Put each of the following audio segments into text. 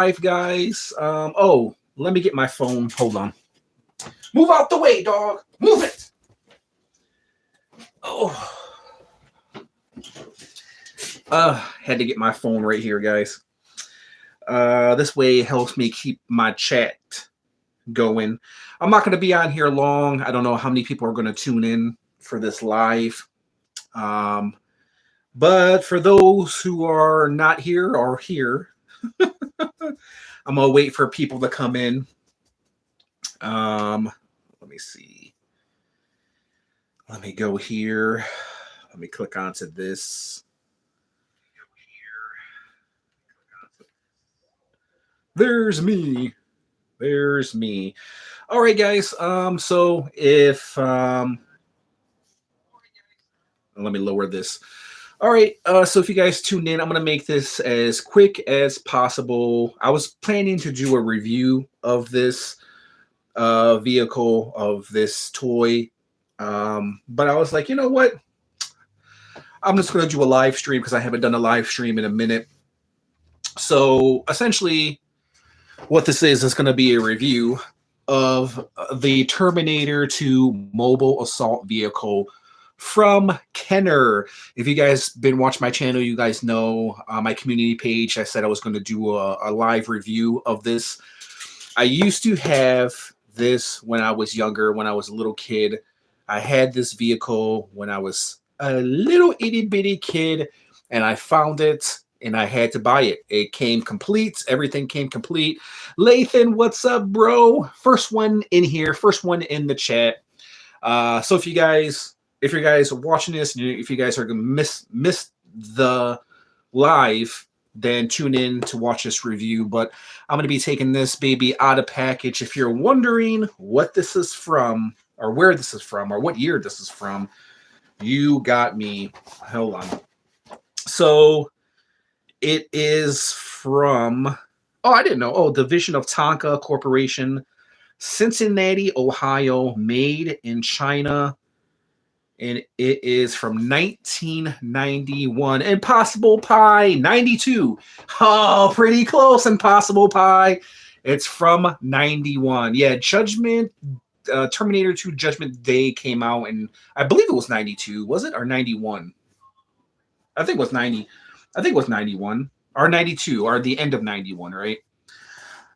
live, guys. Oh, let me get my phone. Hold on. Move out the way, dog. Move it. Oh, had to get my phone right here, guys. This way it helps me keep my chat going. I'm not going to be on here long. I don't know how many people are going to tune in for this live. Um, but for those who are not here or here, I'm gonna wait for people to come in. Let me see. Let me go here. Let me click onto this. There's me. There's me. All right, guys. So if let me lower this. All right. So if you guys tune in, I'm gonna make this as quick as possible. I was planning to do a review of this vehicle, of this toy, but I was like, you know what? I'm just gonna do a live stream because I haven't done a live stream in a minute. So essentially, what this is going to be a review of the Terminator 2 mobile assault vehicle from Kenner. If you guys been watching my channel, you guys know my community page. I said I was going to do a live review of this. I used to have this when I was younger, when I was a little kid. I had this vehicle when I was a little itty bitty kid, and I found it and I had to buy it. It came complete. Everything came complete. Lathan, what's up, bro? First one in here. First one in the chat. So if you guys are watching this, and if you guys are gonna miss the live, then tune in to watch this review. But I'm gonna be taking this baby out of package. If you're wondering what this is from, or where this is from, or what year this is from, you got me. Hold on. So it is from, oh, I didn't know. Oh, Division of Tonka Corporation, Cincinnati, Ohio, made in China. And it is from 1991. Impossible Pie, 92. Oh, pretty close, Impossible Pie. It's from 91. Yeah, Judgment, Terminator 2 Judgment Day came out, and I believe it was 92. Was it? Or 91? I think it was 90. I think it was 91 or 92 or the end of 91, right?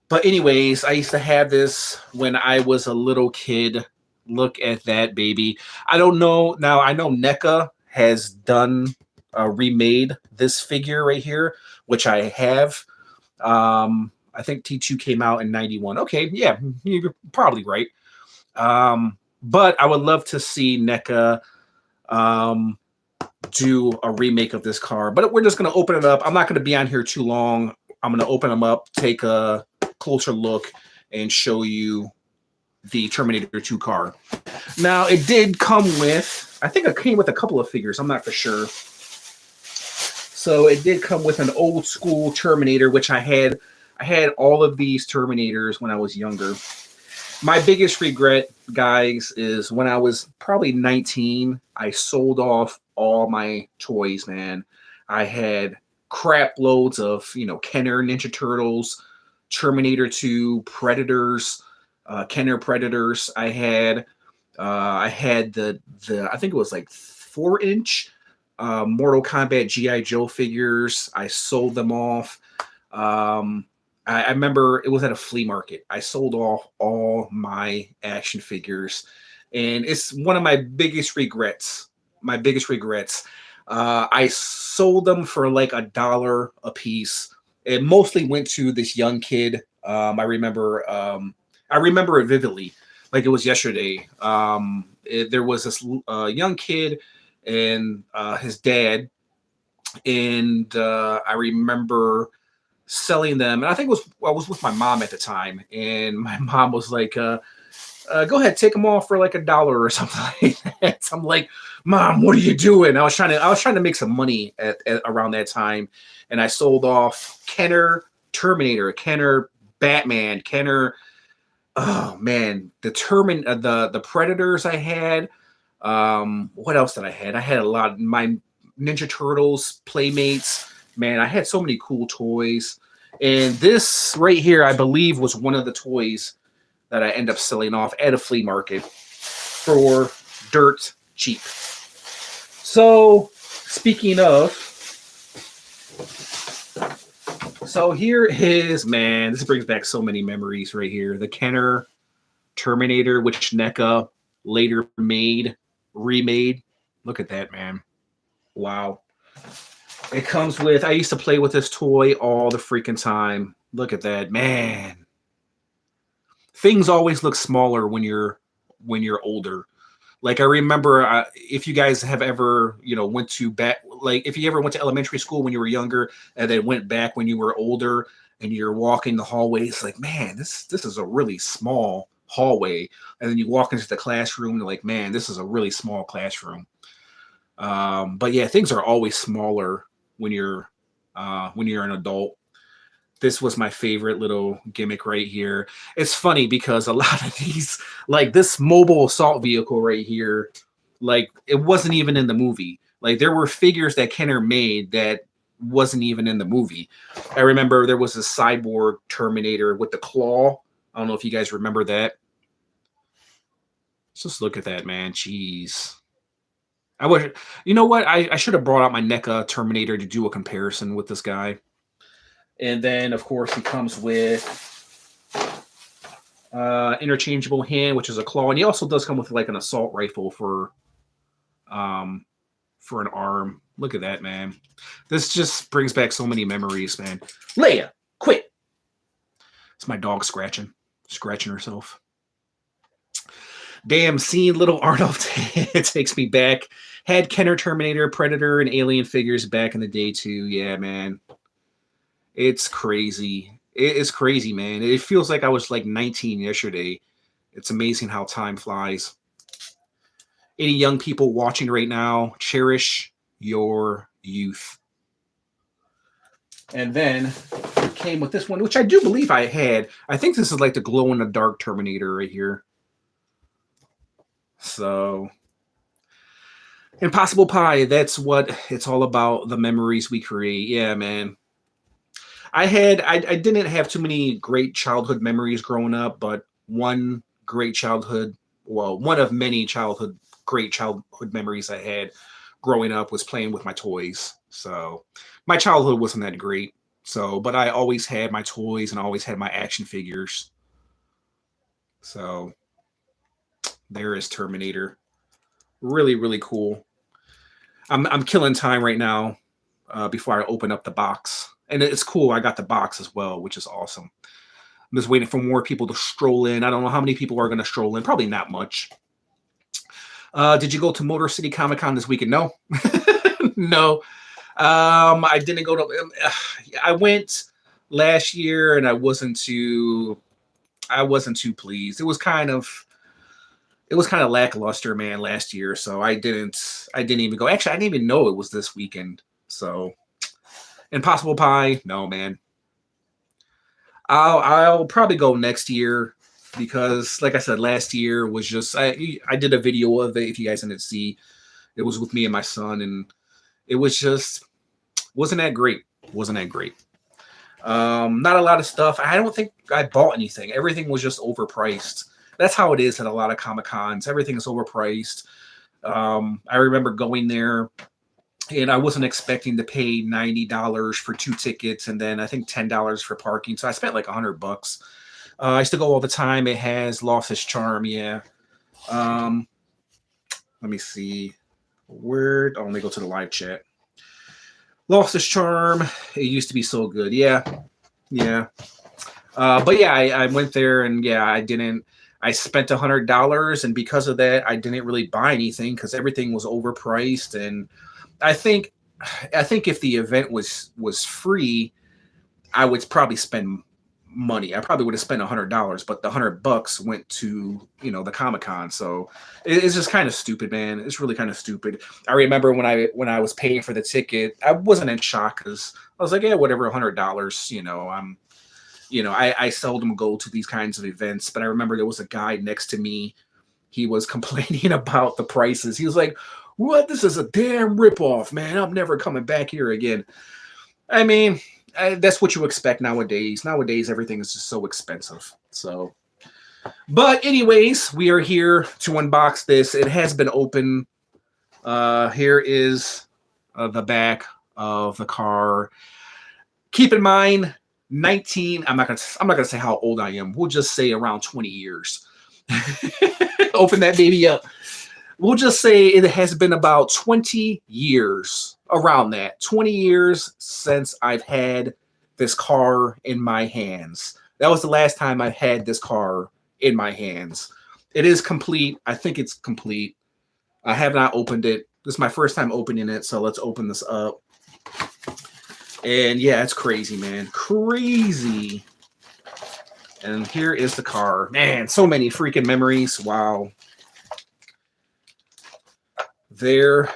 But anyways, I used to have this when I was a little kid. Look at that, baby. I don't know. Now, I know NECA has done, remade this figure right here, which I have. I think T2 came out in 91. Okay, yeah, you're probably right. But I would love to see NECA do a remake of this car, but we're just going to open it up. I'm not going to be on here too long. I'm going to open them up, take a closer look, and show you the Terminator 2 car. Now, it did come with, I think it came with a couple of figures. I'm not for sure. So it did come with an old school Terminator, which I had all of these Terminators when I was younger. My biggest regret, guys, is when I was probably 19, I sold off all my toys, man. I had crap loads of, Kenner Ninja Turtles, Terminator 2, Predators, Kenner Predators. I had the I think it was like 4-inch Mortal Kombat G.I. Joe figures. I sold them off. I remember it was at a flea market. I sold off all my action figures, and it's one of my biggest regrets. My biggest regrets. I sold them for like $1 a piece. It mostly went to this young kid. I remember it vividly, like it was yesterday. There was this young kid and his dad, and I remember selling them, and I think I was with my mom at the time, and my mom was like, go ahead, take them all for like $1 or something like that. So I'm like, Mom, what are you doing? I was trying to make some money at around that time, and I sold off Kenner Terminator, Kenner Batman, Kenner. Oh man, the Predators I had. What else did I had? I had a lot. My Ninja Turtles Playmates. Man, I had so many cool toys. And this right here, I believe, was one of the toys that I end up selling off at a flea market for dirt cheap. So, speaking of, so here is, man, this brings back so many memories right here. The Kenner Terminator, which NECA later remade. Look at that, man. Wow. It comes with, I used to play with this toy all the freaking time. Look at that, man. Things always look smaller when you're older. Like I remember, if you guys have ever, went to back, like if you ever went to elementary school when you were younger, and then went back when you were older, and you're walking the hallways, like, man, this is a really small hallway, and then you walk into the classroom, and like, man, this is a really small classroom. But yeah, things are always smaller when you're an adult. This was my favorite little gimmick right here. It's funny because a lot of these, like this mobile assault vehicle right here, like it wasn't even in the movie. Like there were figures that Kenner made that wasn't even in the movie. I remember there was a cyborg Terminator with the claw. I don't know if you guys remember that. Let's just look at that, man. Jeez. I wish, you know what? I should have brought out my NECA Terminator to do a comparison with this guy. And then, of course, he comes with interchangeable hand, which is a claw, and he also does come with like an assault rifle for an arm. Look at that, man. This just brings back so many memories, man. Leia, quit! It's my dog scratching herself. Damn, seeing little Arnold it takes me back. Had Kenner Terminator, Predator, and Alien figures back in the day too. Yeah, man. It's crazy. It is crazy, man. It feels like I was like 19 yesterday. It's amazing how time flies. Any young people watching right now, cherish your youth. And then it came with this one, which I do believe I had. I think this is like the glow-in-the-dark Terminator right here. So, Impossible Pie, that's what it's all about, the memories we create. Yeah, man. I didn't have too many great childhood memories growing up, but one of many great childhood memories I had growing up was playing with my toys. So my childhood wasn't that great. So, but I always had my toys and always had my action figures. So there is Terminator. Really, really cool. I'm killing time right now before I open up the box. And it's cool. I got the box as well, which is awesome. I'm just waiting for more people to stroll in. I don't know how many people are going to stroll in. Probably not much. Did you go to Motor City Comic Con this weekend? No. No. I didn't go to... I went last year and I wasn't too pleased. It was kind of lackluster, man, last year. So I didn't even go. Actually, I didn't even know it was this weekend. So... Impossible Pie, no, man. I'll probably go next year because, like I said, last year was just I did a video of it. If you guys didn't see, it was with me and my son, and it was just wasn't that great. Wasn't that great. Not a lot of stuff. I don't think I bought anything. Everything was just overpriced. That's how it is at a lot of Comic Cons. Everything is overpriced. I remember going there. And I wasn't expecting to pay $90 for 2 tickets and then I think $10 for parking. So I spent like $100. I used to go all the time. It has lost its charm. Yeah. Let me see. Let me go to the live chat. Lost its charm. It used to be so good. Yeah. Yeah. But yeah, I went there and yeah, I spent $100 and because of that, I didn't really buy anything because everything was overpriced. And I think if the event was free, I would probably spend money. I probably would have spent $100, but the $100 went to the Comic-Con. So it's just kind of stupid, man. It's really kind of stupid. I remember when I was paying for the ticket, I wasn't in shock because I was like, yeah, whatever, $100. I seldom go to these kinds of events, but I remember there was a guy next to me. He was complaining about the prices. He was like, what? This is a damn ripoff, man. I'm never coming back here again. I mean, that's what you expect nowadays. Nowadays, everything is just so expensive. So, but anyways, we are here to unbox this. It has been open. Here is the back of the car. Keep in mind, 19. I'm not gonna say how old I am. We'll just say around 20 years. Open that baby up. We'll just say it has been about 20 years, around that 20 years since I've had this car in my hands. That was the last time I've had this car in my hands. It is complete. I think it's complete. I have not opened it. This is my first time opening it, so let's open this up. And yeah, it's crazy, man. Crazy. And here is the car. Man, so many freaking memories. Wow. There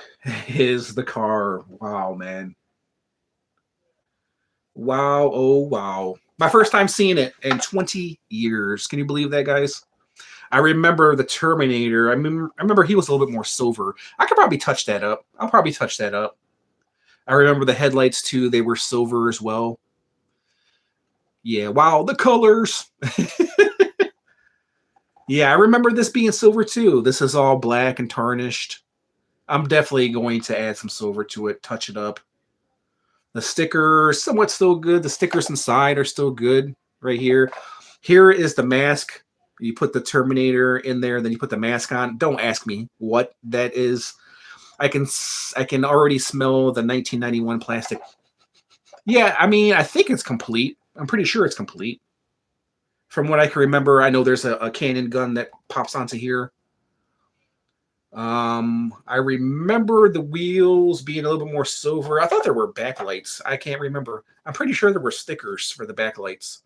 is the car. Wow, man. Wow, oh wow. My first time seeing it in 20 years. Can you believe that, guys? I remember the Terminator. I remember he was a little bit more silver. I could probably touch that up. I'll probably touch that up. I remember the headlights too. They were silver as well. Yeah, wow, the colors. Yeah, I remember this being silver too. This is all black and tarnished. I'm definitely going to add some silver to it, touch it up. The sticker, somewhat still good. The stickers inside are still good right here. Here is the mask. You put the Terminator in there, then you put the mask on. Don't ask me what that is. I can already smell the 1991 plastic. Yeah, I mean, I think it's complete. I'm pretty sure it's complete. From what I can remember, I know there's a cannon gun that pops onto here. I remember the wheels being a little bit more silver. I thought there were backlights. I can't remember. I'm pretty sure there were stickers for the backlights.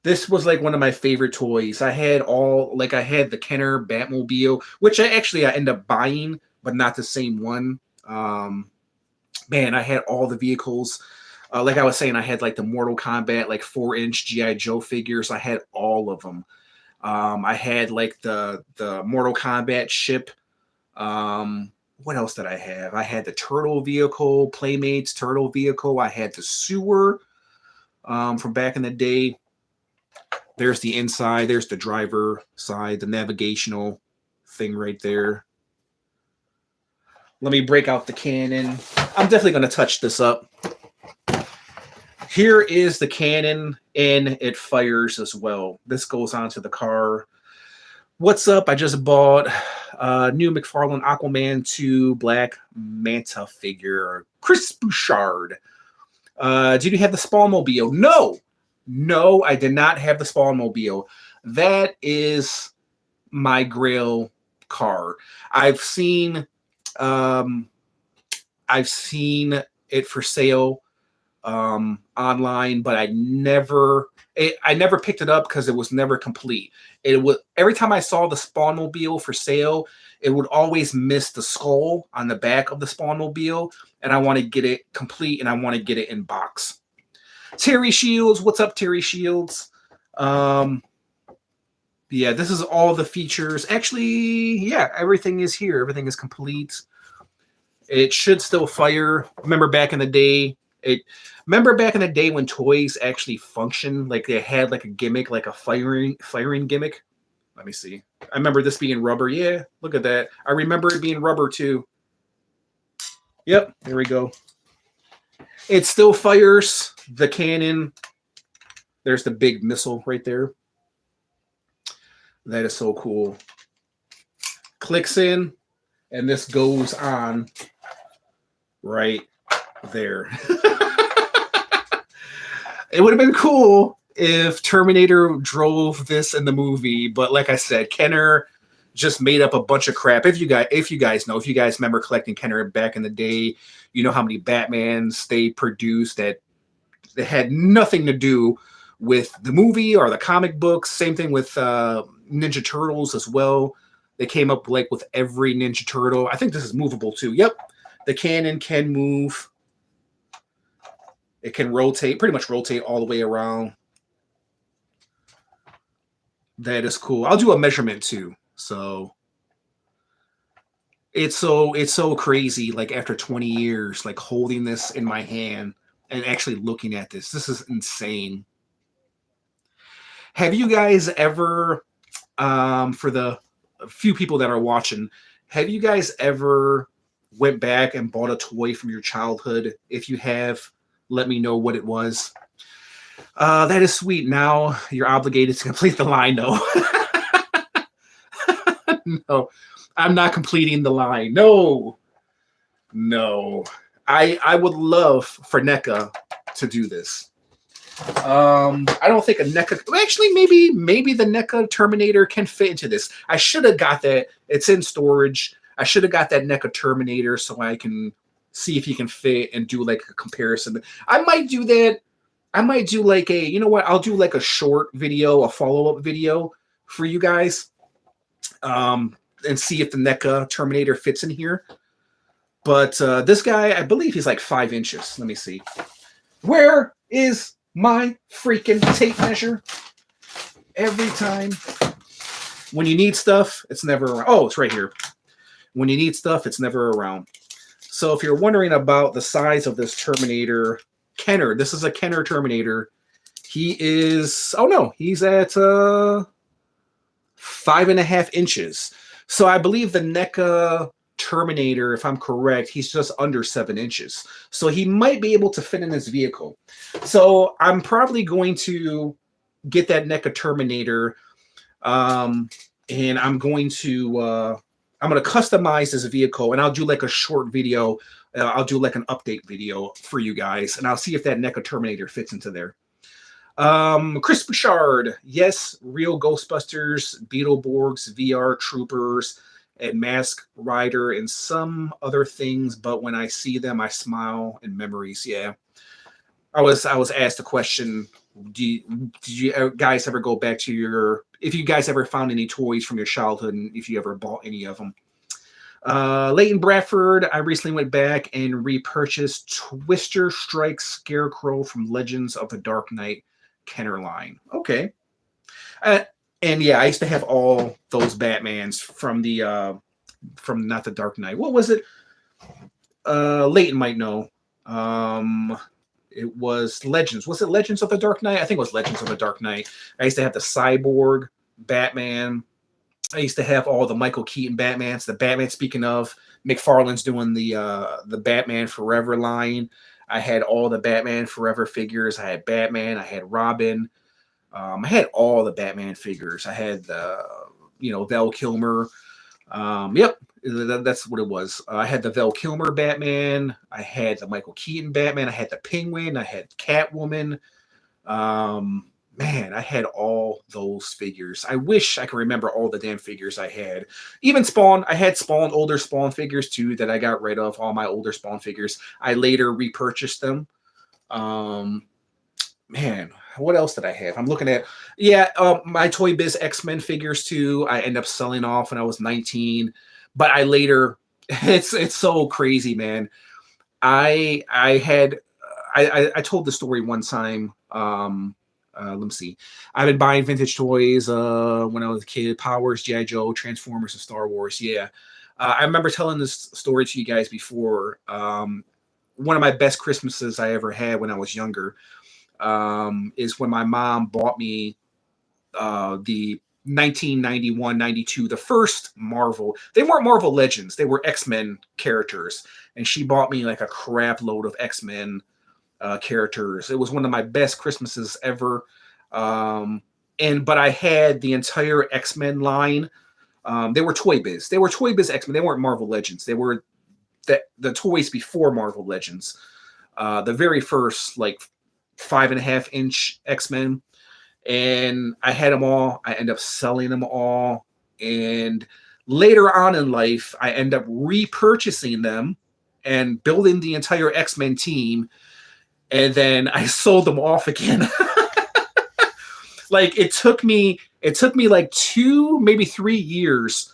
This was like one of my favorite toys. I had the Kenner Batmobile, which I ended up buying, but not the same one. Man, I had all the vehicles. Like I was saying, I had like the Mortal Kombat, like 4-inch G.I. Joe figures. I had all of them. I had like the Mortal Kombat ship. What else did I have? I had the turtle vehicle, Playmates turtle vehicle. I had the sewer from back in the day. There's the inside. There's the driver side, the navigational thing right there. Let me break out the cannon. I'm definitely going to touch this up. Here is the cannon, and it fires as well. This goes onto the car. What's up? I just bought a new McFarlane Aquaman 2 Black Manta figure, Chris Bouchard. Did you have the Spawnmobile? No, I did not have the Spawnmobile. That is my Grail car. I've seen it for sale online, but I never picked it up because it was never complete. It was every time I saw the Spawnmobile for sale, it would always miss the skull on the back of the Spawnmobile, and I want to get it complete and I want to get it in box. Terry Shields, what's up, Terry Shields? Yeah, this is all the features. Actually, yeah, everything is here. Everything is complete. It should still fire. Remember back in the day when toys actually functioned, like they had like a gimmick, like a firing gimmick. Let me see. I remember this being rubber. Yeah, look at that. I remember it being rubber too. Yep, there we go. It still fires the cannon. There's the big missile right there. That is so cool. Clicks in, and this goes on right there. It would have been cool if Terminator drove this in the movie, but like I said, Kenner just made up a bunch of crap. If you guys remember collecting Kenner back in the day, you know how many Batmans they produced that had nothing to do with the movie or the comic books. Same thing with Ninja Turtles as well. They came up like with every Ninja Turtle. I think this is movable too. Yep, the cannon can move. It can rotate, pretty much rotate all the way around. That is cool. I'll do a measurement too. So It's so crazy. Like after 20 years, like holding this in my hand and actually looking at this. This is insane. Have you guys ever, for the few people that are watching, have you guys ever went back and bought a toy from your childhood? If you have, let me know what it was. That is sweet. Now you're obligated to complete the line, though. No, I'm not completing the line. No, no. I would love for NECA to do this. I don't think a NECA. Actually, maybe the NECA Terminator can fit into this. I should have got that. It's in storage. I should have got that NECA Terminator so I can see if he can fit and do like a comparison. I might do that. I might do like a. You know what? I'll do like a short video, a follow up video for you guys, and see if the NECA Terminator fits in here. But this guy, I believe he's like 5 inches. Let me see. Where is my freaking tape measure? Every time when you need stuff, it's never around. Oh, it's right here. When you need stuff, it's never around. So if you're wondering about the size of this Terminator, Kenner, this is a Kenner Terminator. He is, oh no, he's at 5.5 inches. So I believe the NECA Terminator, if I'm correct, he's just under 7 inches. So he might be able to fit in his vehicle. So I'm probably going to get that NECA Terminator, and I'm going to customize this vehicle, and I'll do like a short video. I'll do like an update video for you guys, and I'll see if that NECA Terminator fits into there. Chris Bouchard, yes, real Ghostbusters, Beetleborgs, VR Troopers, and Mask Rider, and some other things, but when I see them, I smile in memories. Yeah, I was asked a question. Did you guys ever go back to your? If you guys ever found any toys from your childhood, and if you ever bought any of them? Leighton Bradford, I recently went back and repurchased Twister Strike Scarecrow from Legends of the Dark Knight Kenner line. Okay. And yeah, I used to have all those Batmans from the from not the Dark Knight. What was it? Leighton might know. It was Legends. Was it Legends of the Dark Knight? I think it was Legends of the Dark Knight. I used to have the Cyborg Batman. I used to have all the Michael Keaton Batmans. The Batman, speaking of, McFarlane's doing the Batman Forever line. I had all the Batman Forever figures. I had Batman. I had Robin. I had all the Batman figures. I had Val Kilmer. Yep, that's what it was. I had the Val Kilmer Batman. I had the Michael Keaton Batman. I had the Penguin. I had Catwoman. Man, I had all those figures. I wish I could remember all the damn figures I had. Even Spawn. I had Spawn, older Spawn figures too that I got rid of. All my older Spawn figures. I later repurchased them. Man, what else did I have? I'm looking at, my Toy Biz X-Men figures too. I ended up selling off when I was 19, but I later, it's so crazy, man. I told the story one time. Let me see. I've been buying vintage toys when I was a kid. Powers, G.I. Joe, Transformers, and Star Wars. Yeah. I remember telling this story to you guys before. One of my best Christmases I ever had when I was younger is when my mom bought me the 1991-92, the first Marvel. They weren't Marvel Legends. They were X-Men characters. And she bought me like a crap load of X-Men characters. It was one of my best Christmases ever. But I had the entire X-Men line. They were Toy Biz. They were Toy Biz X-Men. They weren't Marvel Legends. They were the toys before Marvel Legends. The very first like 5.5 inch X-Men. And I had them all. I ended up selling them all. And later on in life, I end up repurchasing them and building the entire X-Men team. And then I sold them off again. Like it took me like 2, maybe 3 years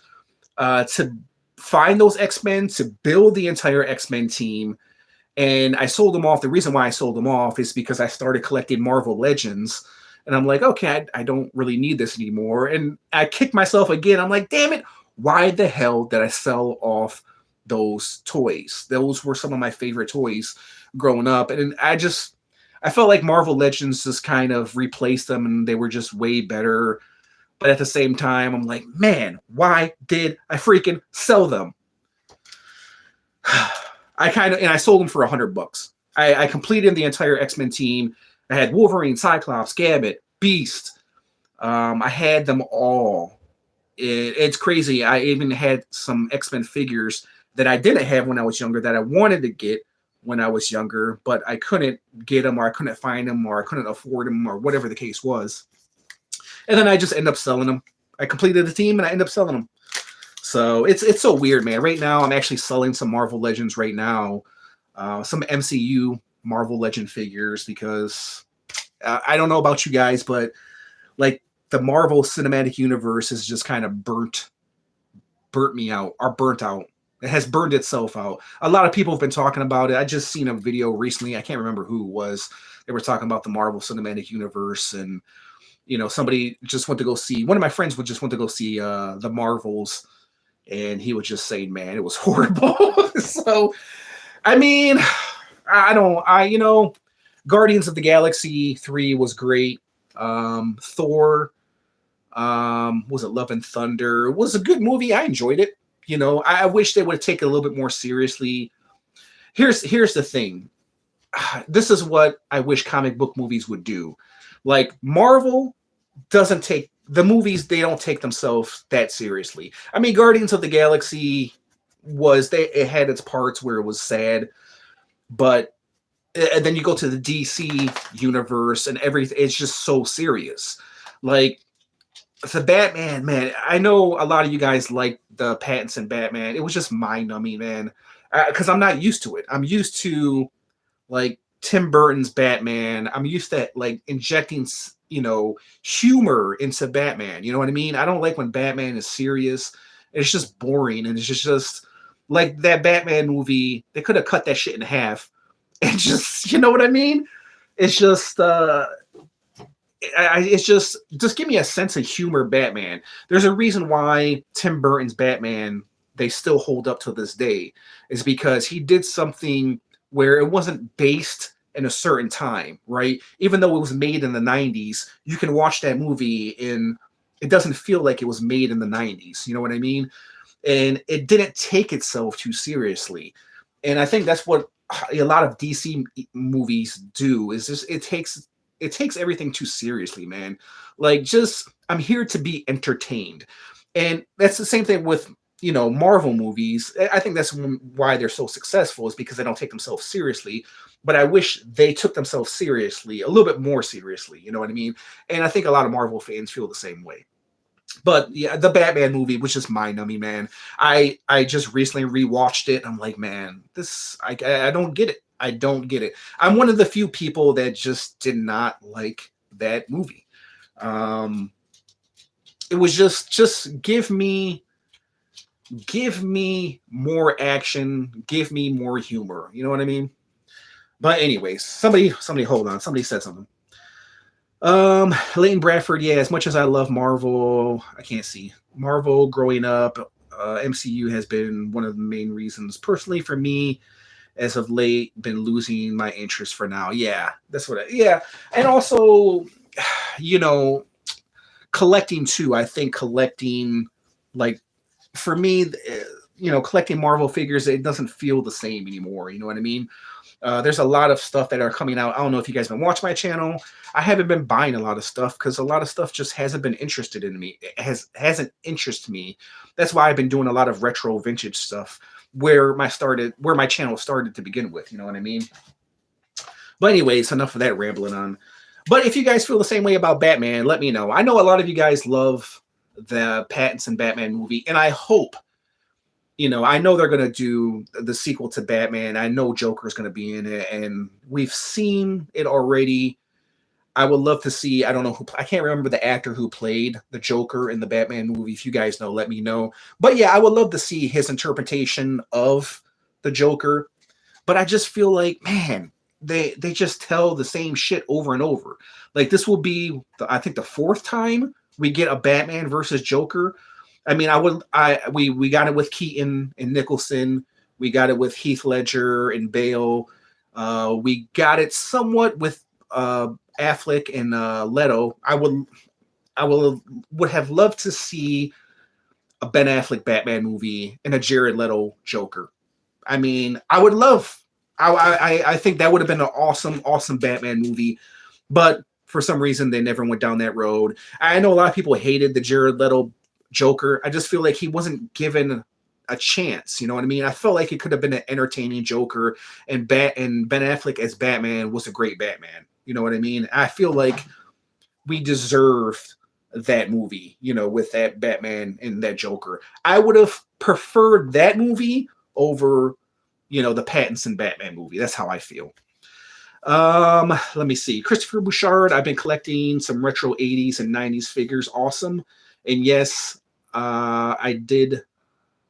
to find those X-Men, to build the entire X-Men team. And I sold them off. The reason why I sold them off is because I started collecting Marvel Legends. And I'm like, okay, I don't really need this anymore. And I kicked myself again. I'm like, damn it, why the hell did I sell off those toys. Those were some of my favorite toys growing up. And I felt like Marvel Legends just kind of replaced them and they were just way better. But at the same time, I'm like, man, why did I freaking sell them? I sold them for $100. I completed the entire X-Men team. I had Wolverine, Cyclops, Gambit, Beast. I had them all. It's crazy. I even had some X-Men figures that I didn't have when I was younger that I wanted to get when I was younger, but I couldn't get them, or I couldn't find them, or I couldn't afford them, or whatever the case was. And then I just end up selling them. I completed the team and I end up selling them. So it's so weird, man. Right now, I'm actually selling some Marvel Legends right now, some MCU Marvel Legend figures, because I don't know about you guys, but like the Marvel Cinematic Universe has just kind of burnt me out, or burnt out. It has burned itself out. A lot of people have been talking about it. I just seen a video recently. I can't remember who it was. They were talking about the Marvel Cinematic Universe, and somebody just went to go see. One of my friends would just want to go see the Marvels, and he was just saying, "Man, it was horrible." So, I mean, Guardians of the Galaxy 3 was great. Thor, was it Love and Thunder? It was a good movie. I enjoyed it. I wish they would take it a little bit more seriously. Here's the thing. This is what I wish comic book movies would do. Like, Marvel doesn't take the movies, they don't take themselves that seriously. I mean, Guardians of the Galaxy it had its parts where it was sad, but and then you go to the DC universe and everything, it's just so serious. Like, the Batman, man, I know a lot of you guys like the Pattinson Batman. It was just mind-numbing, man, because I'm not used to it. I'm used to, like, Tim Burton's Batman. I'm used to, like, injecting, humor into Batman. You know what I mean? I don't like when Batman is serious. It's just boring, and it's just like that Batman movie. They could have cut that shit in half, and just, you know what I mean? It's just, it's just give me a sense of humor, Batman. There's a reason why Tim Burton's Batman, they still hold up to this day, is because he did something where it wasn't based in a certain time, right? Even though it was made in the 90s, you can watch that movie and it doesn't feel like it was made in the 90s. You know what I mean? And it didn't take itself too seriously. And I think that's what a lot of DC movies do, is just it takes everything too seriously, man. Like, just, I'm here to be entertained. And that's the same thing with, Marvel movies. I think that's why they're so successful, is because they don't take themselves seriously. But I wish they took themselves seriously, a little bit more seriously. You know what I mean? And I think a lot of Marvel fans feel the same way. But yeah, the Batman movie was just mind-numbing, man. I just recently rewatched it. I'm like, man, I don't get it. I don't get it. I'm one of the few people that just did not like that movie. It was just give me more action, give me more humor. You know what I mean? But anyways, somebody hold on. Somebody said something. Leighton Bradford, yeah, as much as I love Marvel, I can't see. Marvel growing up, MCU has been one of the main reasons personally for me, as of late, been losing my interest for now. Yeah, that's yeah. And also, collecting too. I think collecting, like, for me, collecting Marvel figures, it doesn't feel the same anymore. You know what I mean? There's a lot of stuff that are coming out. I don't know if you guys have been watching my channel. I haven't been buying a lot of stuff because a lot of stuff just hasn't been interested in me. It hasn't interested me. That's why I've been doing a lot of retro vintage stuff where my channel started to begin with. You know what I mean? But anyways, enough of that rambling on. But if you guys feel the same way about Batman, let me know. I know a lot of you guys love the Pattinson Batman movie, and I hope, I know they're going to do the sequel to Batman. I know Joker's going to be in it, and we've seen it already. I would love to see, I don't know I can't remember the actor who played the Joker in the Batman movie. If you guys know, let me know. But yeah, I would love to see his interpretation of the Joker. But I just feel like, man, they just tell the same shit over and over. Like, this will be, I think, the fourth time we get a Batman versus Joker. I mean, we got it with Keaton and Nicholson. We got it with Heath Ledger and Bale. We got it somewhat with Affleck and Leto. I would have loved to see a Ben Affleck Batman movie and a Jared Leto Joker. I mean, I would love. I think that would have been an awesome Batman movie, but for some reason they never went down that road. I know a lot of people hated the Jared Leto Joker. I just feel like he wasn't given a chance. You know what I mean? I felt like it could have been an entertaining Joker, and Ben Affleck as Batman was a great Batman. You know what I mean? I feel like we deserved that movie, with that Batman and that Joker. I would have preferred that movie over, the Pattinson Batman movie. That's how I feel. Let me see. Christopher Bouchard. I've been collecting some retro 80s and 90s figures. Awesome. And yes, I did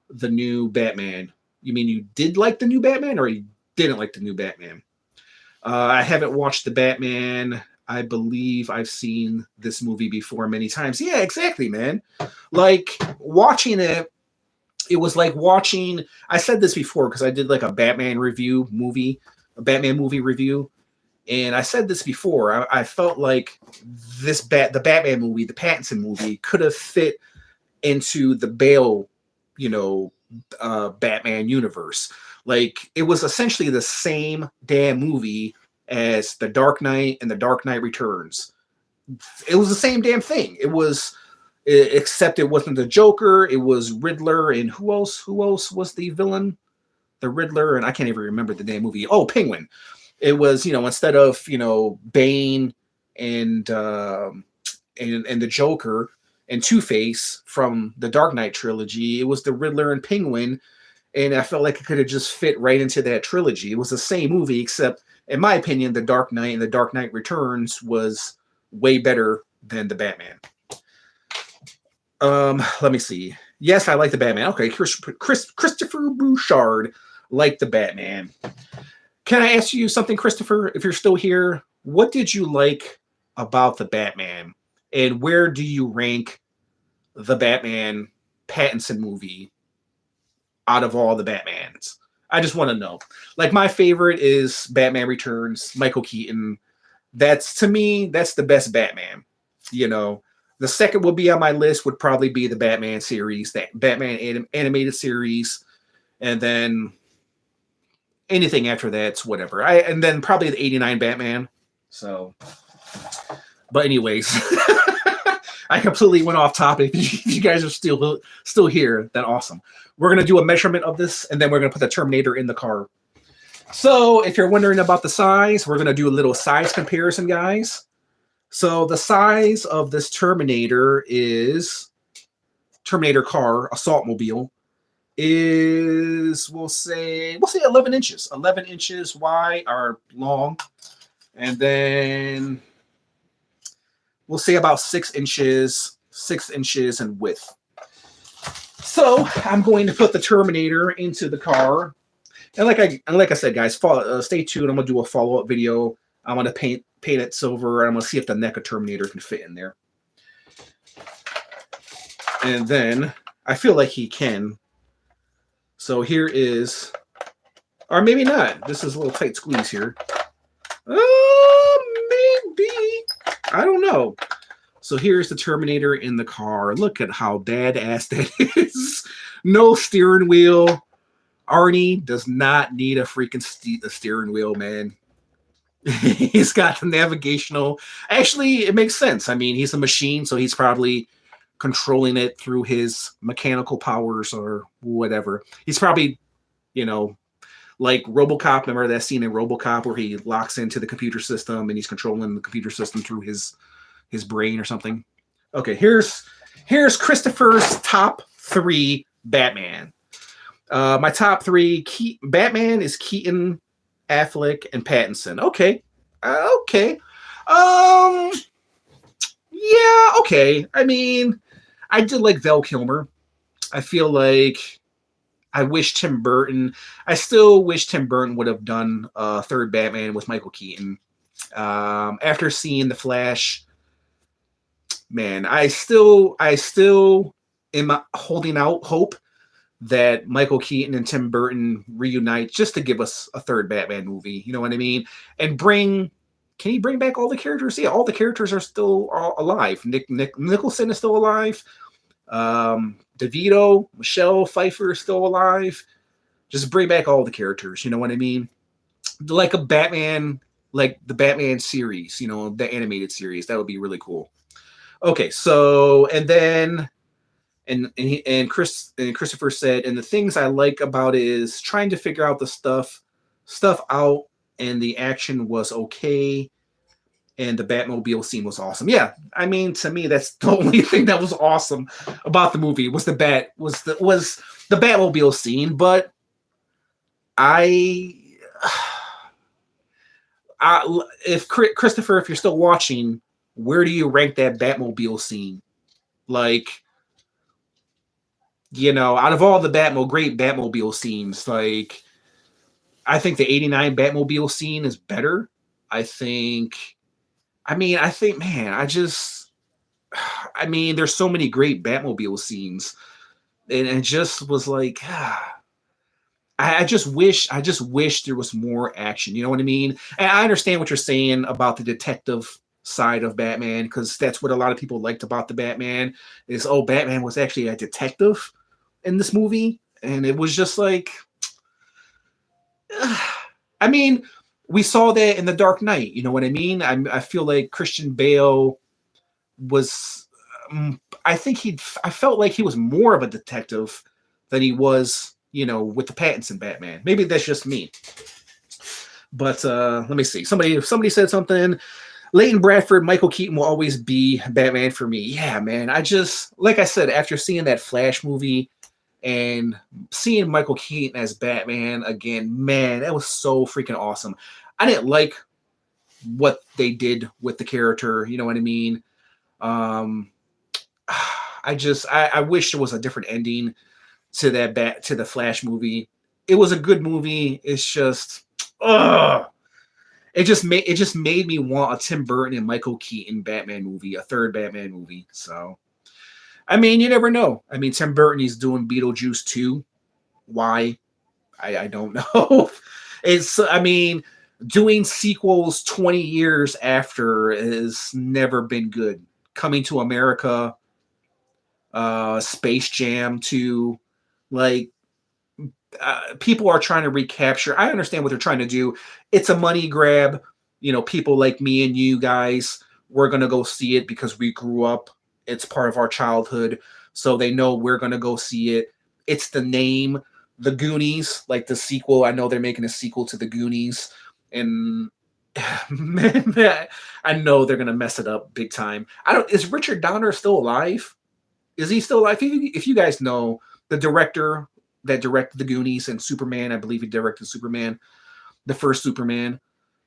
the new Batman. You mean you did like the new Batman, or you didn't like the new Batman? I haven't watched the Batman. I believe I've seen this movie before many times. Yeah, exactly, man. Like watching it, it was like watching. I said this before because I did like a Batman movie review, and I said this before. I felt like the Batman movie, the Pattinson movie, could have fit into the Bale, Batman universe. Like it was essentially the same damn movie as The Dark Knight and The Dark Knight Returns. It was the same damn thing. It was, except it wasn't the Joker. It was Riddler, and who else? Who else was the villain? The Riddler, and I can't even remember the damn movie. Oh, Penguin. It was, instead of Bane and the Joker and Two-Face from the Dark Knight trilogy, it was the Riddler and Penguin, and I felt like it could have just fit right into that trilogy. It was the same movie, except in my opinion, The Dark Knight and The Dark Knight Returns was way better than the Batman. Let me see. Yes, I like the Batman. Okay, Christopher Bouchard liked the Batman. Can I ask you something, Christopher? If you're still here, what did you like about the Batman? And where do you rank the Batman Pattinson movie out of all the Batmans? I just want to know. Like, my favorite is Batman Returns, Michael Keaton. To me, that's the best Batman. The second would be on my list would probably be the Batman series, that Batman animated series. And then anything after that's whatever. And then probably the 89 Batman. So, but anyways, I completely went off topic. If you guys are still here, then awesome. We're going to do a measurement of this, and then we're going to put the Terminator in the car. So if you're wondering about the size, we're going to do a little size comparison, guys. So the size of this Terminator car, assault mobile, is, we'll say 11 inches. 11 inches wide or long. And then we'll say about 6 inches in width. So I'm going to put the Terminator into the car, and like I said, guys, stay tuned. I'm gonna do a follow-up video. I'm gonna paint it silver, and I'm gonna see if the NECA Terminator can fit in there. And then I feel like he can. So here is, or maybe not. This is a little tight squeeze here. Maybe. I don't know. So here's the Terminator in the car. Look at how badass that is. No steering wheel. Arnie does not need a freaking steering wheel, man. He's got the navigational. Actually, it makes sense. I mean, he's a machine, so he's probably controlling it through his mechanical powers or whatever. He's probably, like RoboCop. Remember that scene in RoboCop where he locks into the computer system and he's controlling the computer system through his brain or something. Okay, here's Christopher's top 3 Batman. My top 3 Batman is Keaton, Affleck, and Pattinson. Okay. Yeah, okay. I mean, I did like Val Kilmer. I feel like I still wish Tim Burton would have done a third Batman with Michael Keaton. After seeing The Flash, man, I still am holding out hope that Michael Keaton and Tim Burton reunite just to give us a third Batman movie. You know what I mean? And can he bring back all the characters? Yeah, all the characters are still alive. Nick Nicholson is still alive. DeVito, Michelle Pfeiffer is still alive. Just bring back all the characters. You know what I mean? Like a Batman, like the Batman series. You know, the animated series. That would be really cool. Okay, so and then and Christopher said, and the things I like about it is trying to figure out the stuff out, and the action was okay, and the Batmobile scene was awesome. Yeah, I mean, to me, that's the only thing that was awesome about the movie was the Batmobile scene. But I, if Christopher, if you're still watching, where do you rank that Batmobile scene? Like, you know, out of all the great Batmobile scenes, like I think the '89 Batmobile scene is better. I think. Man, I mean, there's so many great Batmobile scenes, and it just was like, I just wish there was more action. You know what I mean? And I understand what you're saying about the detective side of Batman, because that's what a lot of people liked about the Batman is, oh, Batman was actually a detective in this movie, and it was just like, I mean, we saw that in The Dark Knight. You know what I mean? I feel like Christian Bale was. I felt like he was more of a detective than he was, you know, with the Pattinson Batman. Maybe that's just me. But let me see. Somebody said something. Leighton Bradford, Michael Keaton will always be Batman for me. Yeah, man. Like I said, after seeing that Flash movie and seeing Michael Keaton as Batman again, man, that was so freaking awesome. I didn't like what they did with the character. You know what I mean? I wish there was a different ending to the Flash movie. It was a good movie. It's just, it just made me want a Tim Burton and Michael Keaton Batman movie, a third Batman movie. So, I mean, you never know. I mean, Tim Burton is doing Beetlejuice 2. Why? I don't know. I mean, doing sequels 20 years after has never been good. Coming to America, Space Jam 2, like, people are trying to recapture. I understand what they're trying to do. It's a money grab. You know, people like me and you guys, we're going to go see it because we grew up. It's part of our childhood. So they know we're going to go see it. It's the name, The Goonies, like the sequel. I know they're making a sequel to The Goonies. And man, I know they're going to mess it up big time. Is Richard Donner still alive? Is he still alive? If you guys know, the director that directed The Goonies and Superman, I believe he directed Superman, the first Superman.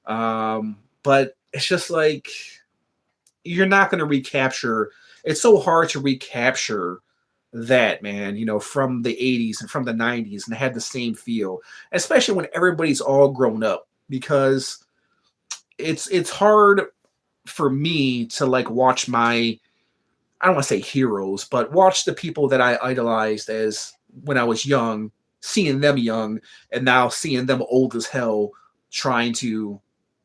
But it's just like, you're not going to recapture. It's so hard to recapture that, man, you know, from the 80s and from the 90s, and had the same feel, especially when everybody's all grown up, because it's hard for me to like watch I don't want to say heroes, but watch the people that I idolized as when I was young, seeing them young, and now seeing them old as hell trying to,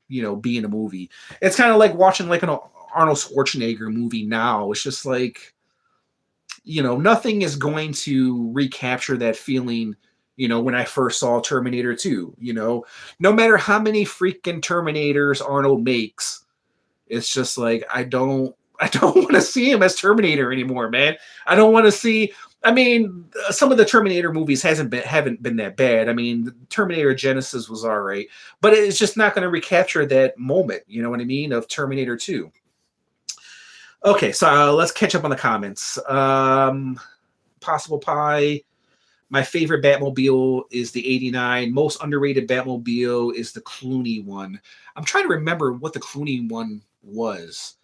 you know, be in a movie. It's kind of like watching like an Arnold Schwarzenegger movie now. It's just like, you know, nothing is going to recapture that feeling, you know, when I first saw Terminator 2, you know, no matter how many freaking Terminators Arnold makes, it's just like, I don't want to see him as Terminator anymore, man. I don't want to see. I mean, some of the Terminator movies haven't been that bad. I mean, Terminator Genesis was all right, but it's just not going to recapture that moment. You know what I mean, of Terminator 2. Okay, so let's catch up on the comments. Possible Pie. My favorite Batmobile is the '89. Most underrated Batmobile is the Clooney one. I'm trying to remember what the Clooney one was.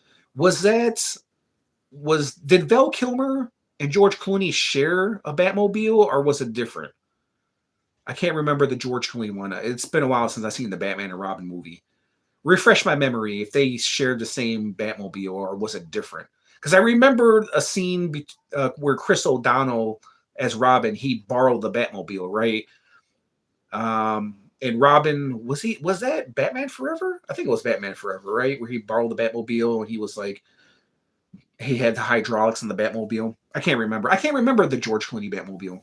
Did Val Kilmer and George Clooney share a Batmobile, or was it different? I can't remember the George Clooney one. It's been a while since I've seen the Batman and Robin movie. Refresh my memory if they shared the same Batmobile, or was it different? Because I remember a scene where Chris O'Donnell as Robin, he borrowed the Batmobile, right? And Robin, was that Batman Forever? I think it was Batman Forever, right? Where he borrowed the Batmobile and he was like he had the hydraulics in the Batmobile. I can't remember. I can't remember the George Clooney Batmobile.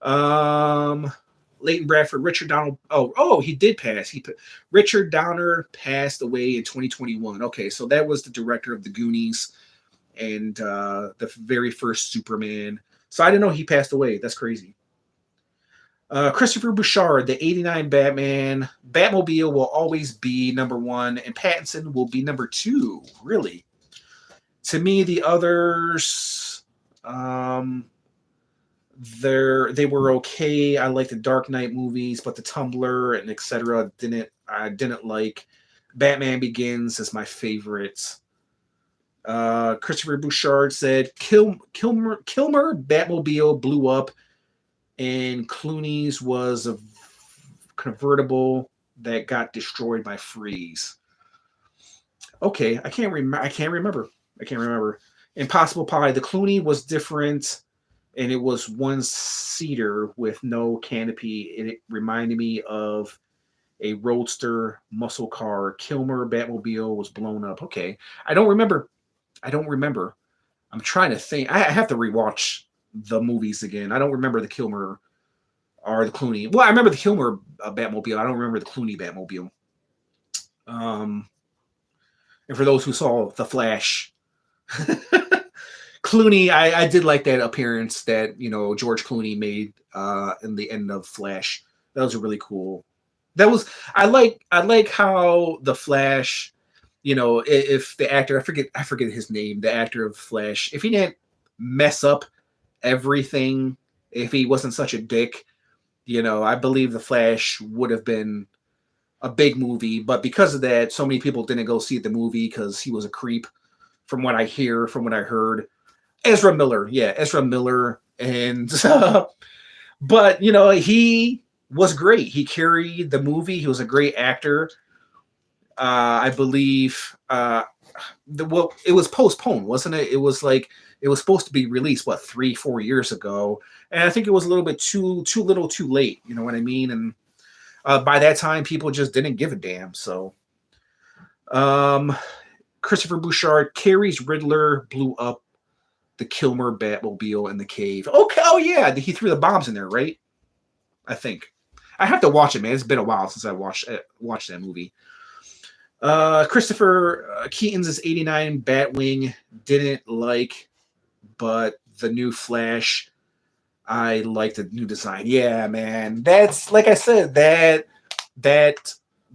Um, Leighton Bradford, Richard Donald. Oh, he did pass. Richard Donner passed away in 2021. Okay, so that was the director of the Goonies and the very first Superman. So I didn't know he passed away. That's crazy. Christopher Bouchard, the 89 Batman. Batmobile will always be number one, and Pattinson will be number two. Really? To me, the others, they were okay. I like the Dark Knight movies, but the Tumblr and etc. I didn't like. Batman Begins is my favorite. Christopher Bouchard said Kilmer Batmobile blew up, and Clooney's was a convertible that got destroyed by freeze. Okay, I can't remember. Impossible Pie. The Clooney was different, and it was one seater with no canopy. And it reminded me of a roadster muscle car. Kilmer Batmobile was blown up. Okay, I don't remember. I'm trying to think. I have to rewatch the movies again. I don't remember the Kilmer or the Clooney. Well, I remember the Kilmer Batmobile. I don't remember the Clooney Batmobile. And for those who saw The Flash, Clooney, I did like that appearance that George Clooney made in the end of Flash. That was really cool. I like how the Flash, if the actor, I forget his name, the actor of Flash, if he didn't mess up everything, if he wasn't such a dick, I believe the Flash would have been a big movie. But because of that, so many people didn't go see the movie because he was a creep. From what I heard, Ezra Miller, and but he was great. He carried the movie. He was a great actor. I believe it was postponed, wasn't it? It was supposed to be released 3-4 years ago, and I think it was a little bit too little, too late. You know what I mean? And by that time, people just didn't give a damn. So, Christopher Bouchard, Carrie's Riddler blew up the Kilmer Batmobile in the cave. Okay, oh yeah, he threw the bombs in there, right? I think. I have to watch it, man. It's been a while since I watched that movie. Christopher Keaton's 89 Batwing didn't like, but the new Flash, I like the new design. Yeah, man. That's, like I said, that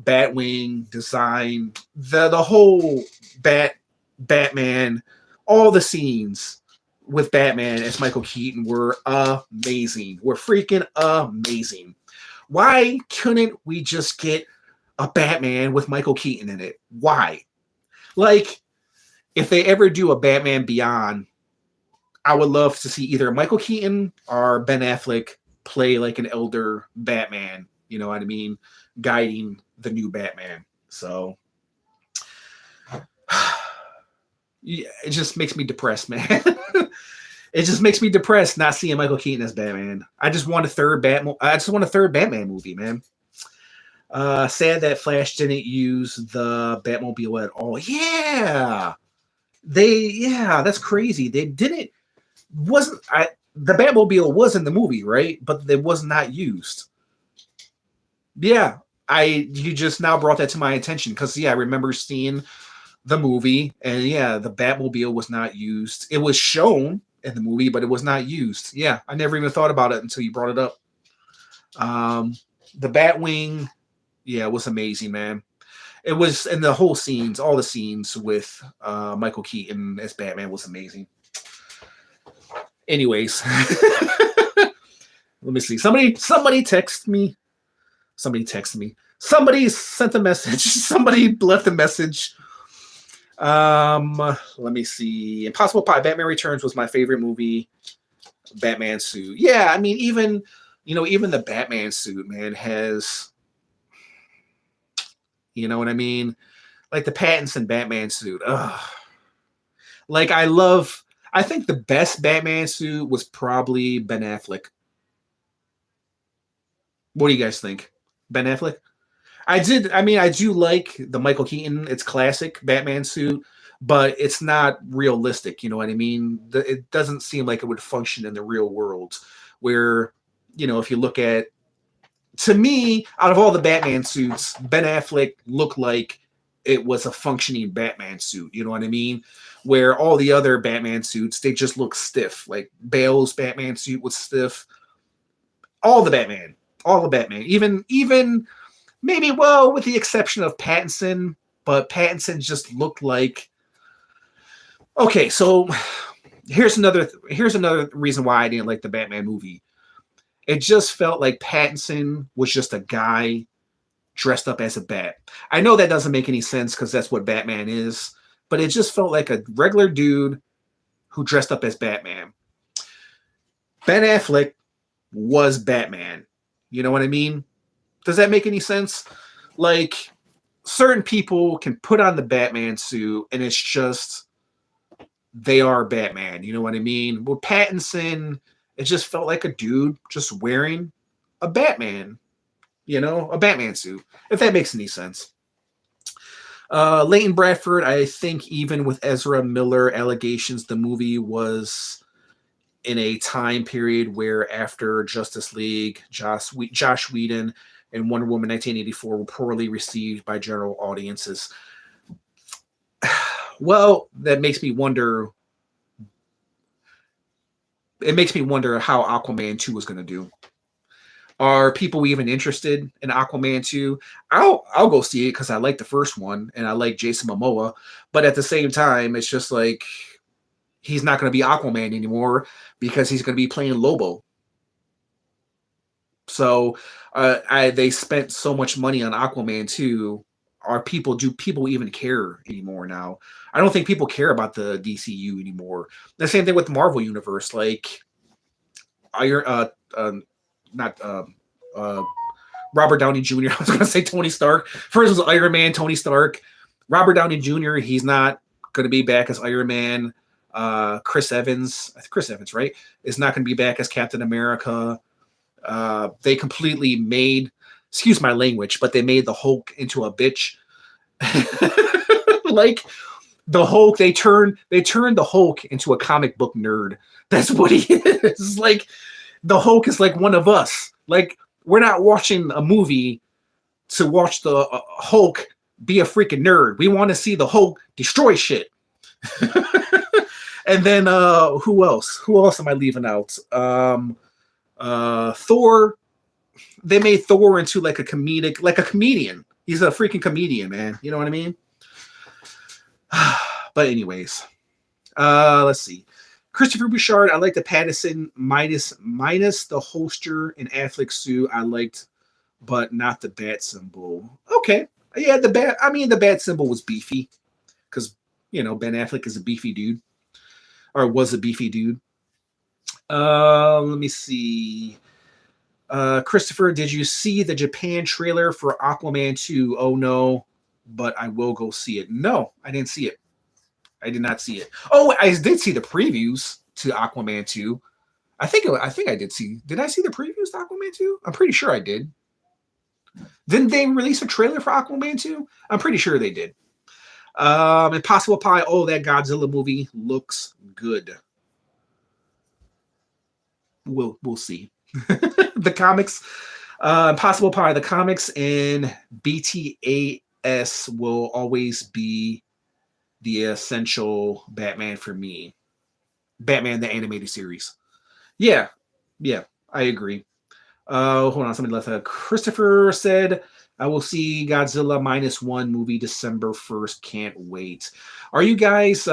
Batwing design, the whole Batman, all the scenes with Batman as Michael Keaton were amazing. Were freaking amazing. Why couldn't we just get a Batman with Michael Keaton in it? Why? Like, if they ever do a Batman Beyond, I would love to see either Michael Keaton or Ben Affleck play like an elder Batman, you know what I mean, guiding the new Batman. So yeah, it just makes me depressed, man. It just makes me depressed not seeing Michael Keaton as Batman. I just want a third Batman movie, man. Sad that Flash didn't use the Batmobile at all. Yeah, that's crazy. They didn't. The Batmobile was in the movie, right? But it was not used. Yeah, you just now brought that to my attention because I remember seeing the movie and the Batmobile was not used. It was shown in the movie, but it was not used. Yeah, I never even thought about it until you brought it up. The Batwing, it was amazing, man. It was, and the whole scenes, all the scenes with Michael Keaton as Batman was amazing. Anyways, let me see. Somebody text me. Somebody texted me. Somebody sent a message. Somebody left a message. Let me see. Impossible Pie, Batman Returns was my favorite movie. Batman suit. Yeah, I mean, even the Batman suit, man, has, you know what I mean? Like the Pattinson Batman suit. Ugh. Like I love I think the best Batman suit was probably Ben Affleck. What do you guys think? Ben Affleck? I mean, I do like the Michael Keaton. It's classic Batman suit, but it's not realistic. You know what I mean? It doesn't seem like it would function in the real world. Where, if you look at, to me, out of all the Batman suits, Ben Affleck looked like it was a functioning Batman suit. You know what I mean? Where all the other Batman suits, they just look stiff. Like Bale's Batman suit was stiff. All the Batman, all the Batman, even maybe, well, with the exception of Pattinson, but Pattinson just looked like. Okay, so here's another reason why I didn't like the Batman movie. It just felt like Pattinson was just a guy dressed up as a bat. I know that doesn't make any sense because that's what Batman is, but it just felt like a regular dude who dressed up as Batman. Ben Affleck was Batman. You know what I mean? Does that make any sense? Like, certain people can put on the Batman suit and it's just they are Batman. You know what I mean? With Pattinson, it just felt like a dude just wearing a Batman, a Batman suit, if that makes any sense. Leighton Bradford, I think even with Ezra Miller allegations, the movie was in a time period where after Justice League, Josh Whedon and Wonder Woman 1984 were poorly received by general audiences. Well, that makes me wonder. It makes me wonder how Aquaman 2 is going to do. Are people even interested in Aquaman 2? I'll go see it because I like the first one and I like Jason Momoa. But at the same time, it's just like he's not going to be Aquaman anymore because he's going to be playing Lobo. So they spent so much money on Aquaman 2. Do people even care anymore now? I don't think people care about the DCU anymore. The same thing with the Marvel universe, like not Robert Downey Jr. I was going to say Tony Stark. First was Iron Man, Tony Stark. Robert Downey Jr. He's not going to be back as Iron Man. Chris Evans, right, is not going to be back as Captain America. They completely made, excuse my language, but they made the Hulk into a bitch. Like the Hulk, they turned the Hulk into a comic book nerd. That's what he is. Like the Hulk is like one of us. Like we're not watching a movie to watch the Hulk be a freaking nerd. We want to see the Hulk destroy shit. And then who else? Who else am I leaving out? Thor. They made Thor into like a comedian. He's a freaking comedian, man. You know what I mean? But anyways, let's see. Christopher Bouchard, I like the Pattinson minus the holster and Affleck suit. I liked, but not the bat symbol. Okay, yeah, the bat symbol was beefy because Ben Affleck is a beefy dude, or was a beefy dude. Let me see. Christopher, did you see the Japan trailer for Aquaman 2? Oh no, but I will go see it. No, I didn't see it. I did not see it. Oh, I did see the previews to Aquaman 2. I think I did see. Did I see the previews to Aquaman 2? I'm pretty sure I did. Didn't they release a trailer for Aquaman 2? I'm pretty sure they did. Impossible Pie. Oh, that Godzilla movie looks good. We'll see. The comics, Impossible Pie, the comics, and BTAS will always be the essential Batman for me. Batman the animated series. Yeah, I agree. Hold on, somebody left that. Christopher said, I will see Godzilla -1 movie December 1st. Can't wait. Are you guys,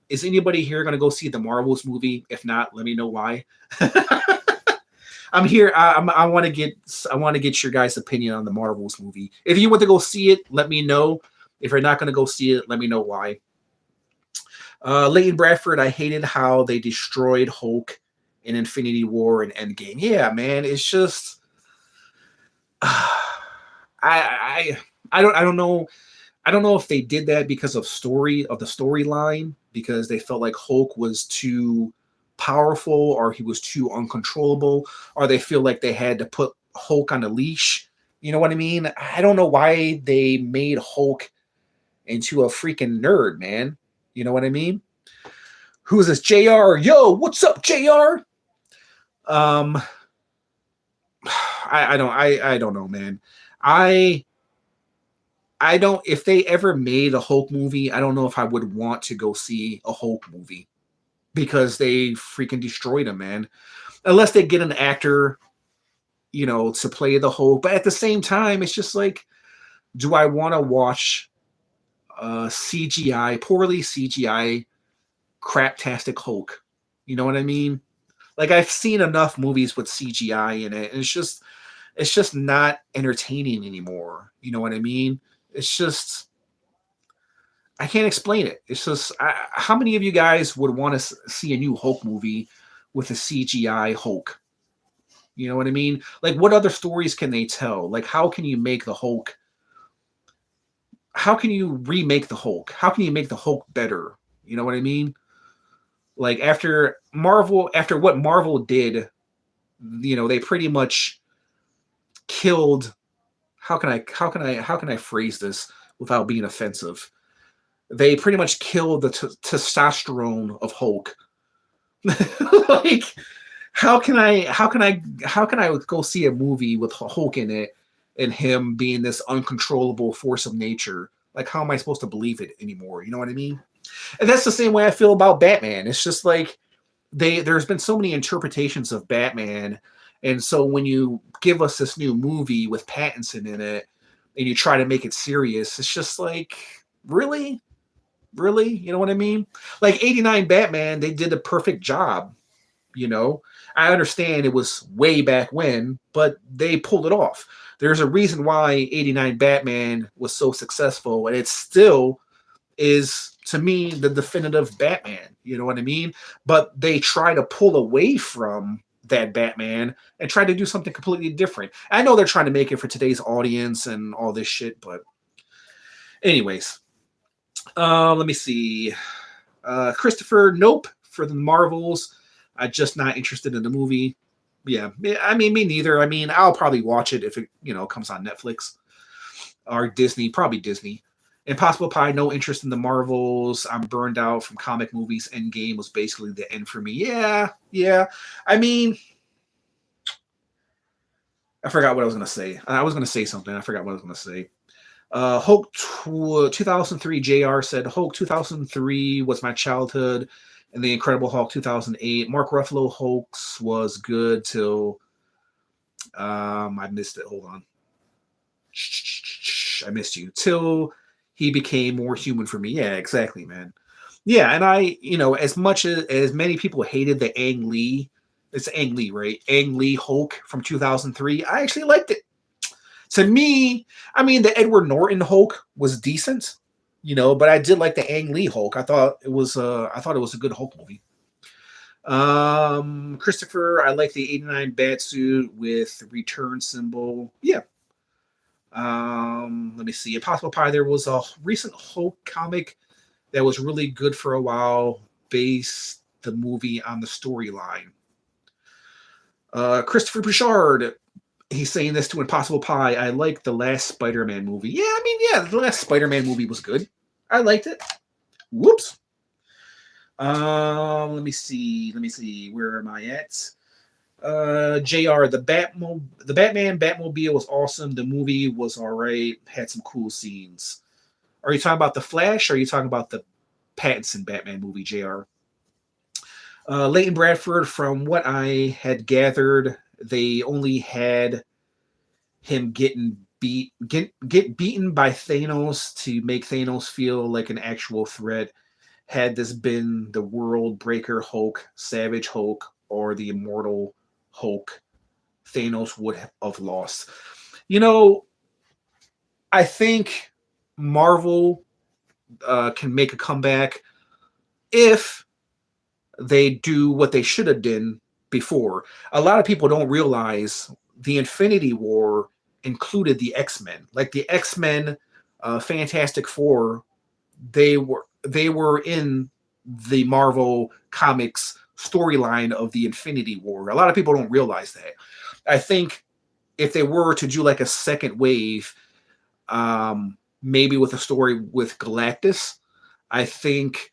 is anybody here going to go see the Marvels movie? If not, let me know why. I'm here. I want to get your guys' opinion on the Marvels movie. If you want to go see it, let me know. If you're not going to go see it, let me know why. Leighton Bradford, I hated how they destroyed Hulk in Infinity War and Endgame. Yeah, man, it's just I don't know. I don't know if they did that because of the storyline, because they felt like Hulk was too powerful or he was too uncontrollable, or they feel like they had to put Hulk on a leash. You know what I mean? I don't know why they made Hulk into a freaking nerd, man. You know what I mean? Who is this? JR? Yo, what's up, JR? Um I don't know, man. I I don't if they ever made a Hulk movie, I don't know if I would want to go see a Hulk movie because they freaking destroyed him, man. Unless they get an actor, to play the Hulk. But at the same time, it's just like, do I want to watch CGI, poorly CGI, craptastic Hulk? You know what I mean? Like I've seen enough movies with CGI in it, and it's just not entertaining anymore. You know what I mean? It's just I can't explain it. It's just how many of you guys would want to see a new Hulk movie with a CGI Hulk? You know what I mean? Like, what other stories can they tell? Like, how can you make the Hulk? How can you remake the Hulk? How can you make the Hulk better? You know what I mean? Like after what Marvel did, they pretty much killed. How can I phrase this without being offensive? They pretty much killed the testosterone of Hulk. Like, how can I go see a movie with Hulk in it and him being this uncontrollable force of nature? Like, how am I supposed to believe it anymore? You know what I mean? And that's the same way I feel about Batman. It's just like there's been so many interpretations of Batman, and so when you give us this new movie with Pattinson in it and you try to make it serious, it's just like, really? Really? You know what I mean? Like 89 Batman, they did a perfect job, you know. I understand it was way back when, but they pulled it off. There's a reason why 89 Batman was so successful, and it still is, to me, the definitive Batman. You know what I mean? But they try to pull away from that Batman and try to do something completely different. I know they're trying to make it for today's audience and all this shit, but anyways, let me see. Christopher, nope, for the Marvels. I'm just not interested in the movie. Yeah, I mean, me neither. I mean, I'll probably watch it if it, comes on Netflix or Disney, probably Disney. Impossible Pie, no interest in the Marvels. I'm burned out from comic movies. Endgame was basically the end for me. Yeah, yeah. I mean, I forgot what I was going to say. I was going to say something. I forgot what I was going to say. Hulk 2003, JR said, Hulk 2003 was my childhood, and The Incredible Hulk 2008. Mark Ruffalo Hulk's was good till I missed it. Hold on. I missed you. Till he became more human for me. Yeah, exactly, man. Yeah, and I, as much as many people hated the Ang Lee, it's Ang Lee, right? Ang Lee Hulk from 2003, I actually liked it. To me, I mean, the Edward Norton Hulk was decent, but I did like the Ang Lee Hulk. I thought it was a good Hulk movie. Christopher, I like the 89 Batsuit with return symbol. Yeah. Let me see. Impossible Pie, there was a recent Hulk comic that was really good for a while, based the movie on the storyline. Christopher Bouchard, he's saying this to Impossible Pie. I like the last Spider-Man movie. Yeah, I mean, yeah, the last Spider-Man movie was good. I liked it. Whoops. Let me see. Where am I at? JR, the Batman Batmobile was awesome. The movie was all right. Had some cool scenes. Are you talking about the Flash? Or are you talking about the Pattinson Batman movie, JR? Leighton Bradford, from what I had gathered, they only had him get beaten by Thanos to make Thanos feel like an actual threat. Had this been the World Breaker Hulk, Savage Hulk, or the Immortal Hulk, Thanos would have lost. I think Marvel can make a comeback if they do what they should have done before. A lot of people don't realize the Infinity War included the X-Men. Like the X-Men, Fantastic Four, they were in the Marvel Comics storyline of the Infinity War. A lot of people don't realize that. I think if they were to do like a second wave, maybe with a story with Galactus, I think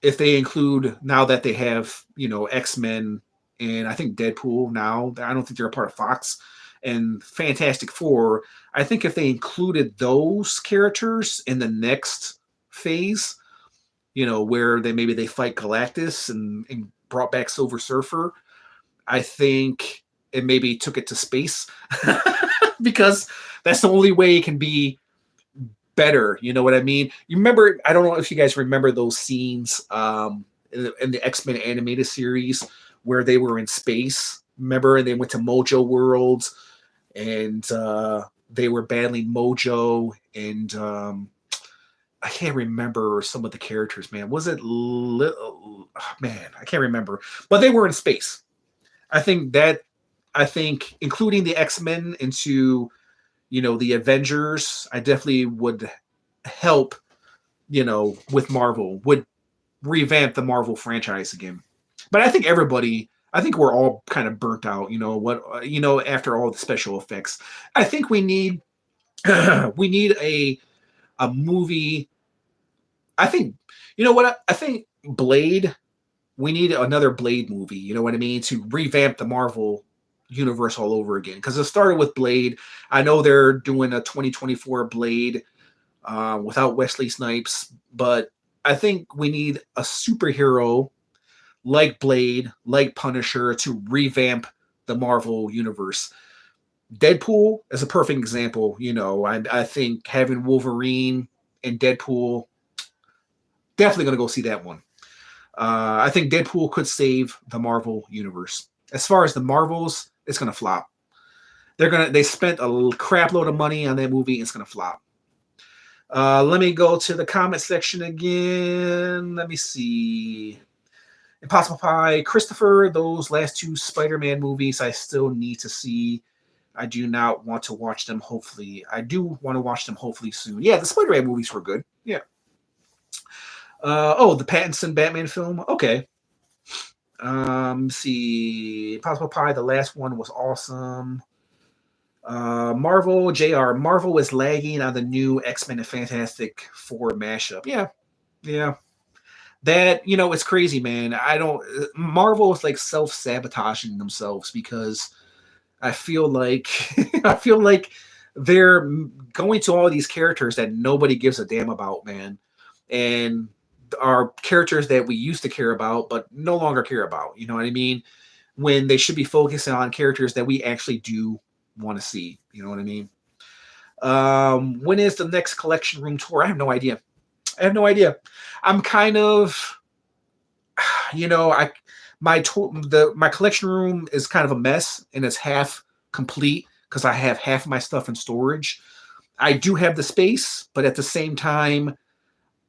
if they include, now that they have, X-Men and I think Deadpool now, I don't think they're a part of Fox, and Fantastic Four, I think if they included those characters in the next phase, where they fight Galactus and brought back Silver Surfer, I think it maybe took it to space because that's the only way it can be better. You know what I mean? You remember, I don't know if you guys remember those scenes in the X-Men animated series where they were in space. Remember, and they went to Mojo Worlds and they were battling Mojo and I can't remember some of the characters, man. Was it man, I can't remember. But they were in space. I think including the X-Men into the Avengers, I definitely would help, with Marvel, would revamp the Marvel franchise again. But I think we're all kind of burnt out, after all the special effects. I think we need we need a movie. I think, I think Blade, we need another Blade movie, you know what I mean, to revamp the Marvel universe all over again. Because it started with Blade. I know they're doing a 2024 Blade without Wesley Snipes, but I think we need a superhero like Blade, like Punisher, to revamp the Marvel universe. Deadpool is a perfect example. I think having Wolverine and Deadpool, definitely going to go see that one. I think Deadpool could save the Marvel universe. As far as the Marvels, it's going to flop. They spent a crap load of money on that movie. It's going to flop. Let me go to the comment section again. Let me see. Impossible Pie, Christopher, those last two Spider-Man movies I still need to see. I do not want to watch them, hopefully. I do want to watch them, hopefully, soon. Yeah, the Spider-Man movies were good. Yeah. The Pattinson Batman film. Okay. See. Impossible Pie, the last one was awesome. Marvel, JR. Marvel is lagging on the new X-Men and Fantastic Four mashup. Yeah. Yeah. That, it's crazy, man. Marvel is like self-sabotaging themselves because I feel like they're going to all these characters that nobody gives a damn about, man. And are characters that we used to care about, but no longer care about. You know what I mean? When they should be focusing on characters that we actually do want to see. You know what I mean? When is the next collection room tour? I have no idea. I'm kind of, my collection room is kind of a mess and it's half complete because I have half of my stuff in storage. I do have the space, but at the same time,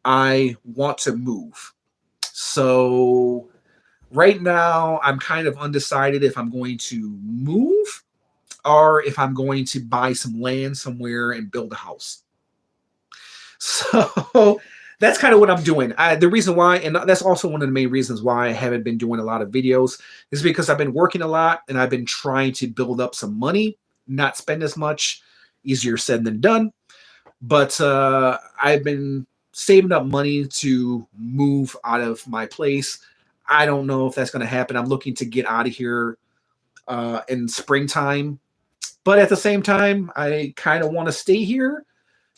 I want to move. So right now, I'm kind of undecided if I'm going to move or if I'm going to buy some land somewhere and build a house. So that's kind of what I'm doing. The reason why, and that's also one of the main reasons why I haven't been doing a lot of videos, is because I've been working a lot and I've been trying to build up some money, not spend as much. Easier said than done. But I've been saving up money to move out of my place. I don't know if that's going to happen. I'm looking to get out of here in springtime. But at the same time, I kind of want to stay here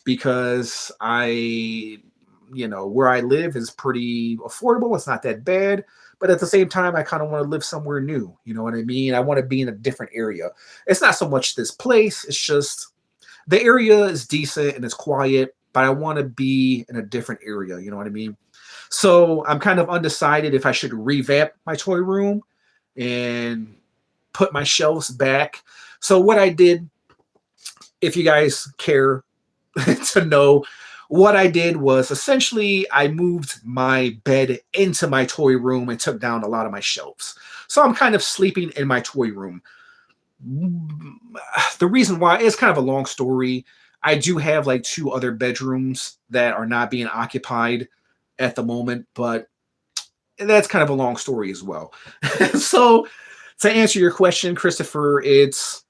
because where I live is pretty affordable. It's not that bad. But at the same time, I kind of want to live somewhere new. You know what I mean? I want to be in a different area. It's not so much this place. It's just the area is decent and it's quiet, but I want to be in a different area. You know what I mean? So I'm kind of undecided if I should revamp my toy room and put my shelves back. So what I did, if you guys care to know, what I did was essentially I moved my bed into my toy room and took down a lot of my shelves. So I'm kind of sleeping in my toy room. The reason why, it's kind of a long story. I do have like 2 other bedrooms that are not being occupied at the moment, but that's kind of a long story as well. So to answer your question, Christopher, it's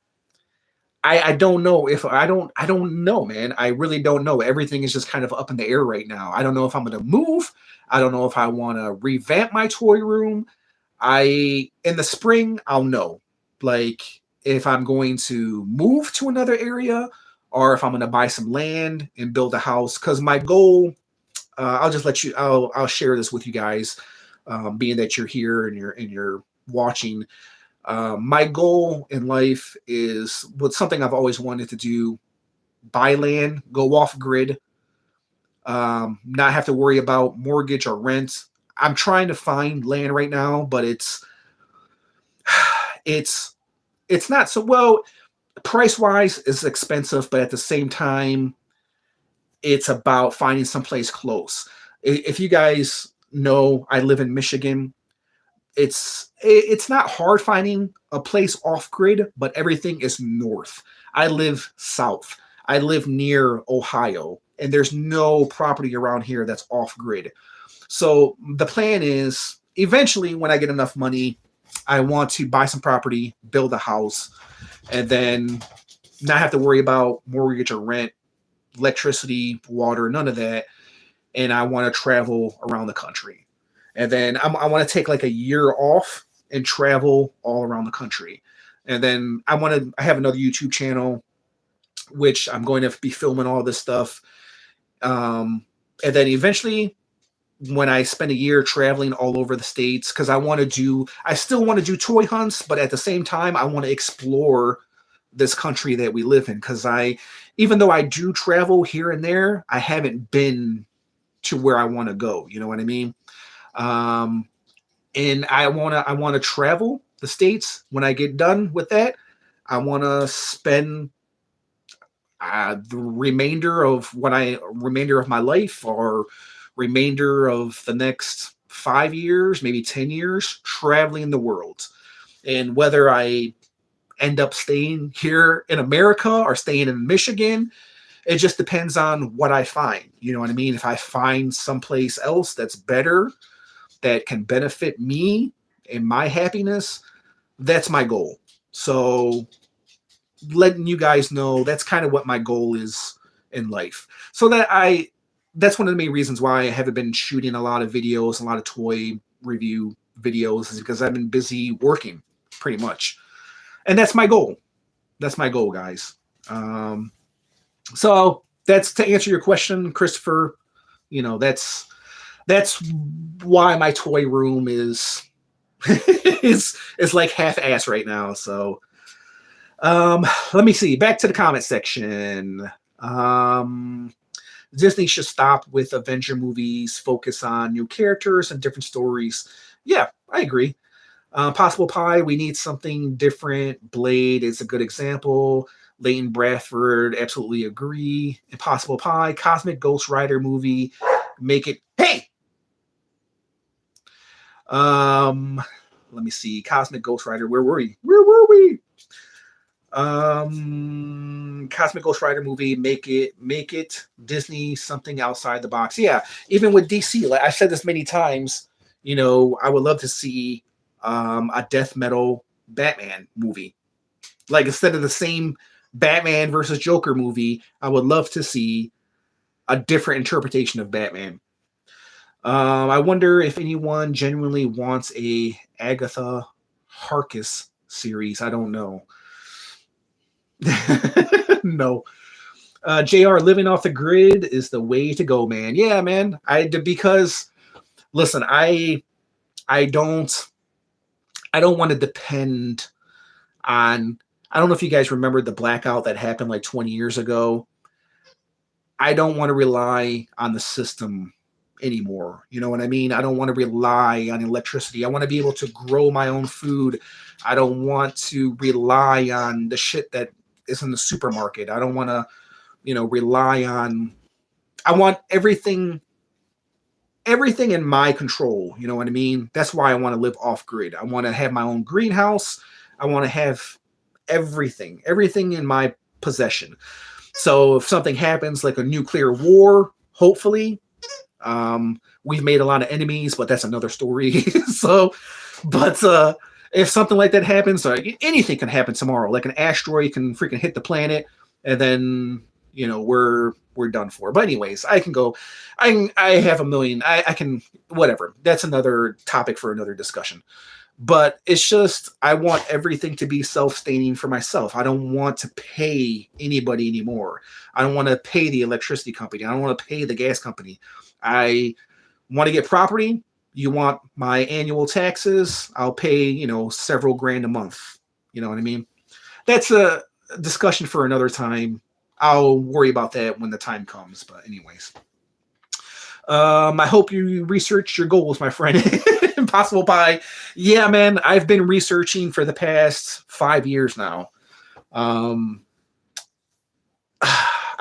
I don't know if I don't know, man. I really don't know. Everything is just kind of up in the air right now. I don't know if I'm gonna move. I don't know if I want to revamp my toy room. I in the spring I'll know, like if I'm going to move to another area or if I'm going to buy some land and build a house. Because my goal, I'll just let you. I'll share this with you guys, being that you're here and you're watching. My goal in life is what something I've always wanted to do: buy land, go off grid, not have to worry about mortgage or rent. I'm trying to find land right now, but it's it's not so well price wise. It's expensive, but at the same time, it's about finding someplace close. If you guys know, I live in Michigan. It's not hard finding a place off grid, but everything is north. I live south. I live near Ohio, and there's no property around here that's off grid. So the plan is eventually, when I get enough money, I want to buy some property, build a house, and then not have to worry about mortgage or rent, electricity, water, none of that. And I want to travel around the country. And then I want to take like a year off and travel all around the country. And then I have another YouTube channel, which I'm going to be filming all this stuff. And then eventually, when I spend a year traveling all over the states, because I still want to do toy hunts, but at the same time, I want to explore this country that we live in. Because even though I do travel here and there, I haven't been to where I want to go. You know what I mean? And I want to travel the states. When I get done with that, I want to spend the remainder of my life or remainder of the next 5 years, maybe 10 years, traveling the world. And whether I end up staying here in America or staying in Michigan, it just depends on what I find. You know what I mean? If I find someplace else that's better, that can benefit me and my happiness, that's my goal. So letting you guys know that's kind of what my goal is in life. So that's one of the main reasons why I haven't been shooting a lot of videos, a lot of toy review videos, is because I've been busy working pretty much. And that's my goal. That's my goal, guys. So that's to answer your question, Christopher. You know, that's why my toy room is is like half-ass right now. So let me see. Back to the comment section. Disney should stop with Avenger movies, focus on new characters and different stories. Yeah, I agree. Possible Pie, we need something different. Blade is a good example. Leighton Bradford, absolutely agree. Impossible Pie, Cosmic Ghost Rider movie, make it. Hey! Let me see. Cosmic Ghost Rider, where were we? Where were we? Cosmic Ghost Rider movie, make it Disney something outside the box. Yeah, even with DC, like I've said this many times, you know, I would love to see a death metal Batman movie. Like instead of the same Batman versus Joker movie, I would love to see a different interpretation of Batman. I wonder if anyone genuinely wants a Agatha Harkness series. I don't know. No. JR, living off the grid is the way to go, man. Yeah, man. Because listen, I don't want to depend on. I don't know if you guys remember the blackout that happened like 20 years ago. I don't want to rely on the system anymore. You know what I mean? I don't want to rely on electricity. I want to be able to grow my own food. I don't want to rely on the shit that is in the supermarket. I don't want to, rely on. I want everything in my control. You know what I mean? That's why I want to live off grid. I want to have my own greenhouse. I want to have everything in my possession. So if something happens like a nuclear war, hopefully, We've made a lot of enemies, but that's another story. So, but if something like that happens, anything can happen tomorrow. Like an asteroid can freaking hit the planet, and then we're done for. But anyways, I can go. I have a million. I can whatever. That's another topic for another discussion. But it's just I want everything to be self-sustaining for myself. I don't want to pay anybody anymore. I don't want to pay the electricity company. I don't want to pay the gas company. I want to get property. You want my annual taxes? I'll pay, several grand a month. You know what I mean? That's a discussion for another time. I'll worry about that when the time comes. But anyways, I hope you research your goals, my friend. Impossible Pie. Yeah, man, I've been researching for the past 5 years now. I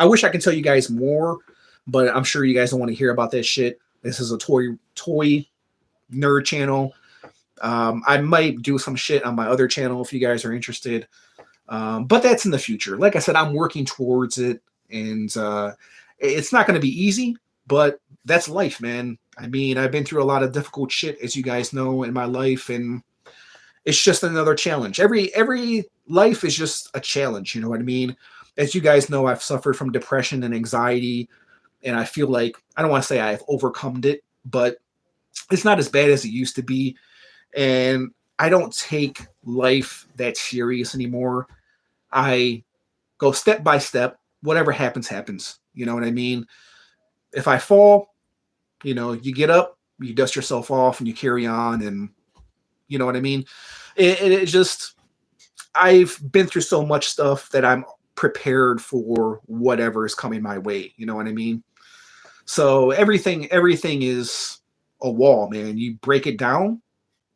wish I could tell you guys more, but I'm sure you guys don't want to hear about that shit. This is a toy nerd channel. I might do some shit on my other channel if you guys are interested. But that's in the future. Like I said, I'm working towards it, and it's not going to be easy, but that's life, man. I mean, I've been through a lot of difficult shit, as you guys know, in my life, and it's just another challenge. Every life is just a challenge, you know what I mean? As you guys know, I've suffered from depression and anxiety, and I feel like, I don't want to say I've overcome it, but it's not as bad as it used to be, and I don't take life that serious anymore. I go step by step. Whatever happens, happens. You know what I mean? If I fall, you get up, you dust yourself off, and you carry on, and you know what I mean? It just, I've been through so much stuff that I'm prepared for whatever is coming my way. You know what I mean? So everything is a wall, man. You break it down,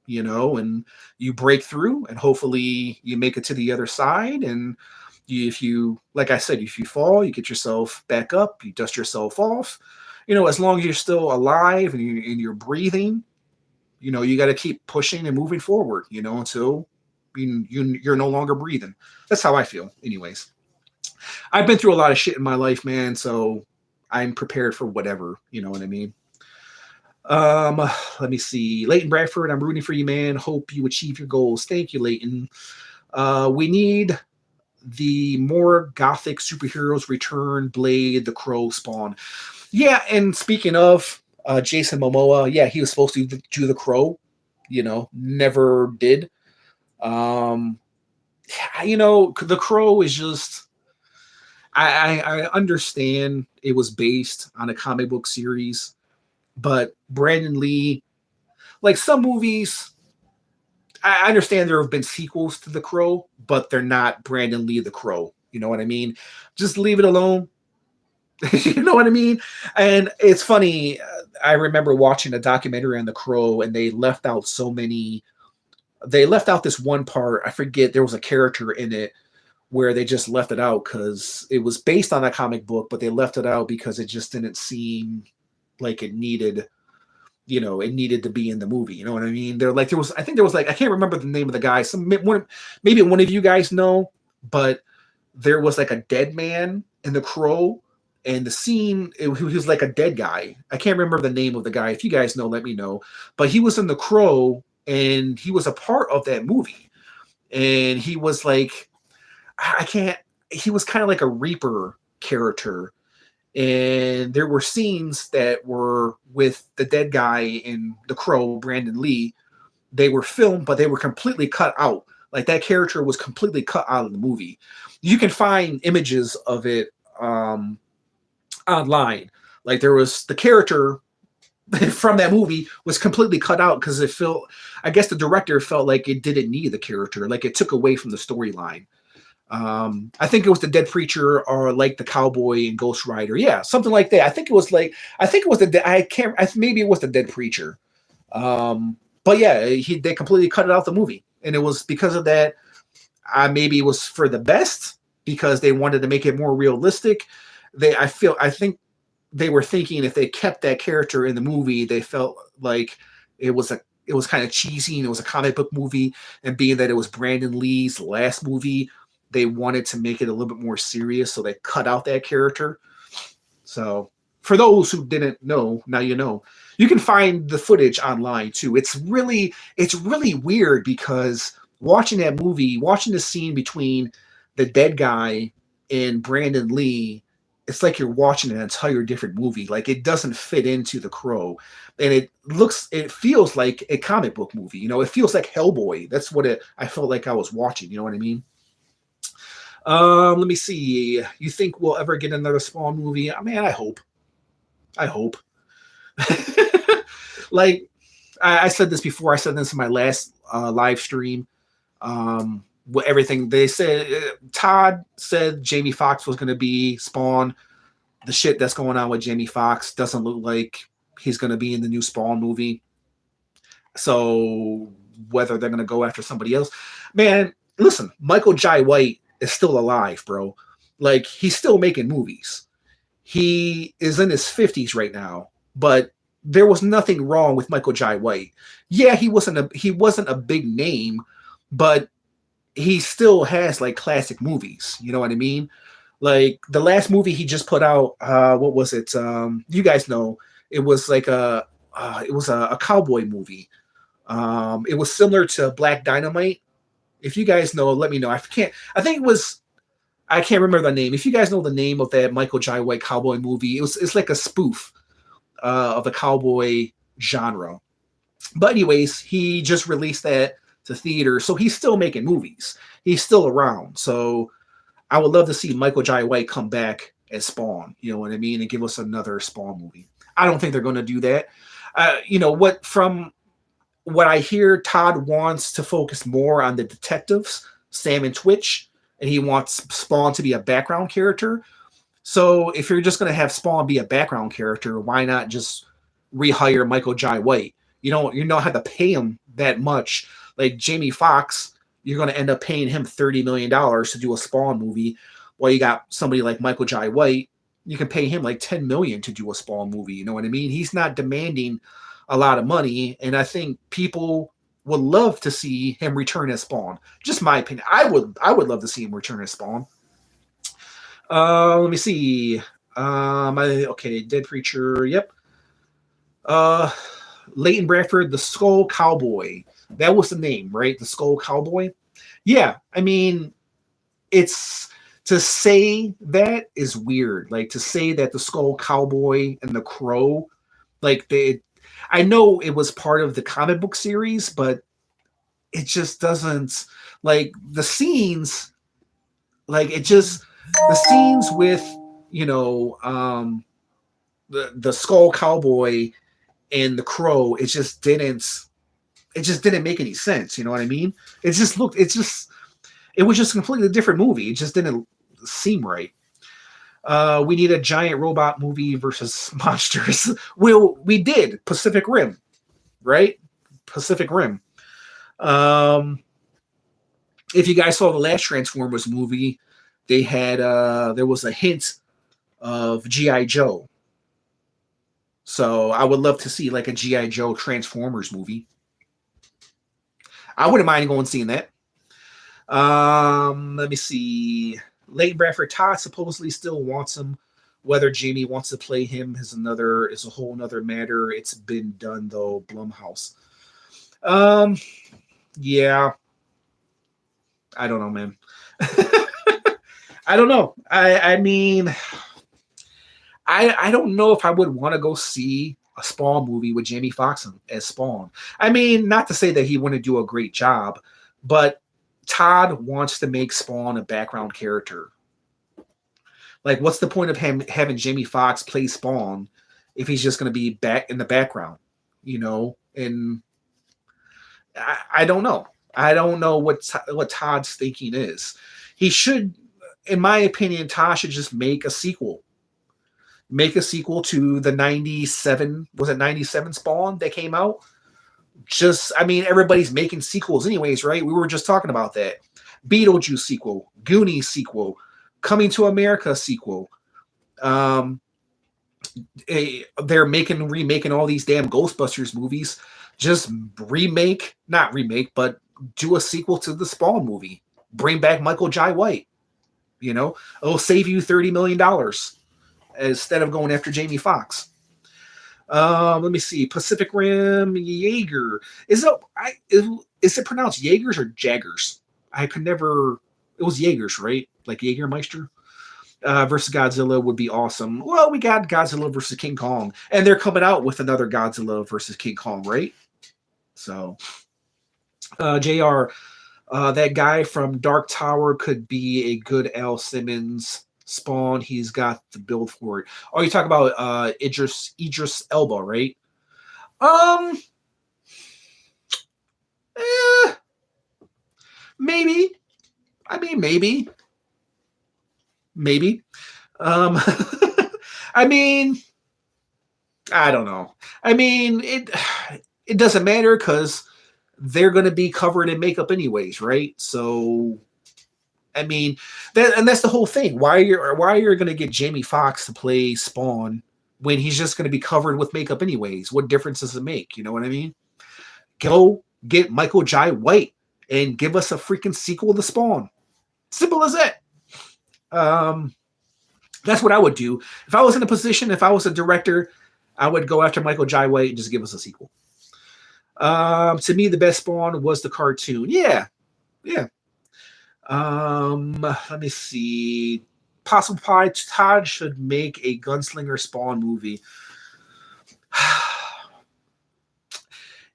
and you break through, and hopefully you make it to the other side. And if you, like I said, if you fall, you get yourself back up, you dust yourself off. As long as you're still alive and you're breathing, you got to keep pushing and moving forward, until you're no longer breathing. That's how I feel. Anyways, I've been through a lot of shit in my life, man. So I'm prepared for whatever, you know what I mean? Let me see. Leighton Bradford, I'm rooting for you, man. Hope you achieve your goals. Thank you, Leighton. We need the more gothic superheroes return. Blade, the Crow, Spawn. Yeah, and speaking of Jason Momoa, yeah, he was supposed to do the Crow, never did. The Crow is just, I understand it was based on a comic book series, but Brandon Lee, like some movies, I understand there have been sequels to The Crow, but they're not Brandon Lee the Crow. You know what I mean? Just leave it alone. You know what I mean? And it's funny. I remember watching a documentary on The Crow, and they left out this one part. I forget, there was a character in it where they just left it out because it was based on a comic book, but they left it out because it just didn't seem like it needed to be in the movie. You know what I mean? I think there was I can't remember the name of the guy. Maybe one of you guys know, but there was like a dead man in The Crow, and the scene, he was like a dead guy. I can't remember the name of the guy. If you guys know, let me know. But he was in The Crow, and he was a part of that movie. And he was like, he was kind of like a Reaper character. And there were scenes that were with the dead guy in The Crow, Brandon Lee. They were filmed, but they were completely cut out. Like that character was completely cut out of the movie. You can find images of it online. Like there was the character from that movie was completely cut out because I guess the director felt like it didn't need the character. Like it took away from the storyline. I think it was the Dead Preacher or like the Cowboy and Ghost Rider. Yeah, something like that. Maybe it was the Dead Preacher. But yeah, they completely cut it out the movie. And it was because of that. Maybe it was for the best because they wanted to make it more realistic. I think they were thinking if they kept that character in the movie, they felt like it was kind of cheesy and it was a comic book movie, and being that it was Brandon Lee's last movie, they wanted to make it a little bit more serious, so they cut out that character. So For those who didn't know, now you know. You can find the footage online too. It's really weird because watching that movie, watching the scene between the dead guy and Brandon Lee, it's like you're watching an entire different movie. Like it doesn't fit into The Crow, and it feels like a comic book movie. You know, it feels like Hellboy. That's what I felt like I was watching. You know what I mean? Let me see. You think we'll ever get another Spawn movie? I mean, I hope. I hope. Like I said this before. I said this in my last live stream. What everything they said, Todd said Jamie Foxx was going to be Spawn. The shit that's going on with Jamie Foxx doesn't look like he's going to be in the new Spawn movie. So whether they're going to go after somebody else, man, listen, Michael Jai White is still alive, bro. Like he's still making movies. He is in his 50s right now, but there was nothing wrong with Michael Jai White. Yeah, he wasn't a big name, but he still has like classic movies. You know what I mean? Like the last movie he just put out, what was it? You guys know it was like a cowboy movie. It was similar to Black Dynamite. If you guys know, let me know. I think it was. I can't remember the name. If you guys know the name of that Michael Jai White cowboy movie, it's like a spoof of the cowboy genre. But anyways, he just released that to theater, so he's still making movies. He's still around. So I would love to see Michael Jai White come back as Spawn. You know what I mean, and give us another Spawn movie. I don't think they're going to do that. From what I hear, Todd wants to focus more on the detectives, Sam and Twitch, and he wants Spawn to be a background character. So if you're just going to have Spawn be a background character, why not just rehire Michael Jai White? You don't have to pay him that much. Like Jamie Foxx, you're going to end up paying him $30 million to do a Spawn movie. While you got somebody like Michael Jai White, you can pay him like $10 million to do a Spawn movie. You know what I mean? He's not demanding a lot of money, and I think people would love to see him return as Spawn. Just my opinion. I would love to see him return as Spawn. Let me see. Dead Preacher. Yep. Leighton Bradford, the Skull Cowboy. That was the name, right? The Skull Cowboy. Yeah, I mean, it's to say that is weird. Like to say that the Skull Cowboy and the Crow, I know it was part of the comic book series, but it just doesn't like the scenes. The scenes with the Skull Cowboy and the Crow. It just didn't make any sense. You know what I mean? It was just a completely different movie. It just didn't seem right. We need a giant robot movie versus monsters. We did Pacific Rim, right? Pacific Rim. If you guys saw the last Transformers movie, they had there was a hint of G.I. Joe. So I would love to see like a G.I. Joe Transformers movie. I wouldn't mind going and seeing that. Let me see. Leighton Bradford Todd supposedly still wants him. Whether Jamie wants to play him is a whole nother matter. It's been done though, Blumhouse. Yeah. I don't know, man. I don't know. I mean, I don't know if I would want to go see a Spawn movie with Jamie Foxx as Spawn. I mean, not to say that he wouldn't do a great job, but Todd wants to make Spawn a background character. Like, what's the point of him having Jamie Foxx play Spawn if he's just going to be back in the background, And I don't know. I don't know what Todd's thinking is. He should, in my opinion, Todd should just make a sequel. Make a sequel to the 97, was it 97 Spawn that came out? Everybody's making sequels anyways, right? We were just talking about that. Beetlejuice sequel, Goonies sequel, Coming to America sequel. They're remaking all these damn Ghostbusters movies. Just not remake, but do a sequel to the Spawn movie. Bring back Michael Jai White. It'll save you $30 million. instead of going after Jamie Foxx. Let me see. Pacific Rim Jaeger. Is it pronounced Jaegers or Jaggers? I could never. It was Jaegers, right? Like Jägermeister. Versus Godzilla would be awesome. Well, we got Godzilla versus King Kong, and they're coming out with another Godzilla versus King Kong, right? So, Jr. That guy from Dark Tower could be a good Al Simmons Spawn. He's got the build for it. Oh, you talk about Idris Elba, right? Um, Maybe. I mean, maybe. Um, I mean, I don't know. I mean, it doesn't matter because they're going to be covered in makeup anyways, right? So, I mean, that's the whole thing. Why you're going to get Jamie Foxx to play Spawn when he's just going to be covered with makeup anyways? What difference does it make? You know what I mean? Go get Michael Jai White and give us a freaking sequel to Spawn. Simple as that. That's what I would do. If I was in a position, if I was a director, I would go after Michael Jai White and just give us a sequel. To me, the best Spawn was the cartoon. Yeah. Let me see. Possible Pie Todd should make a Gunslinger Spawn movie.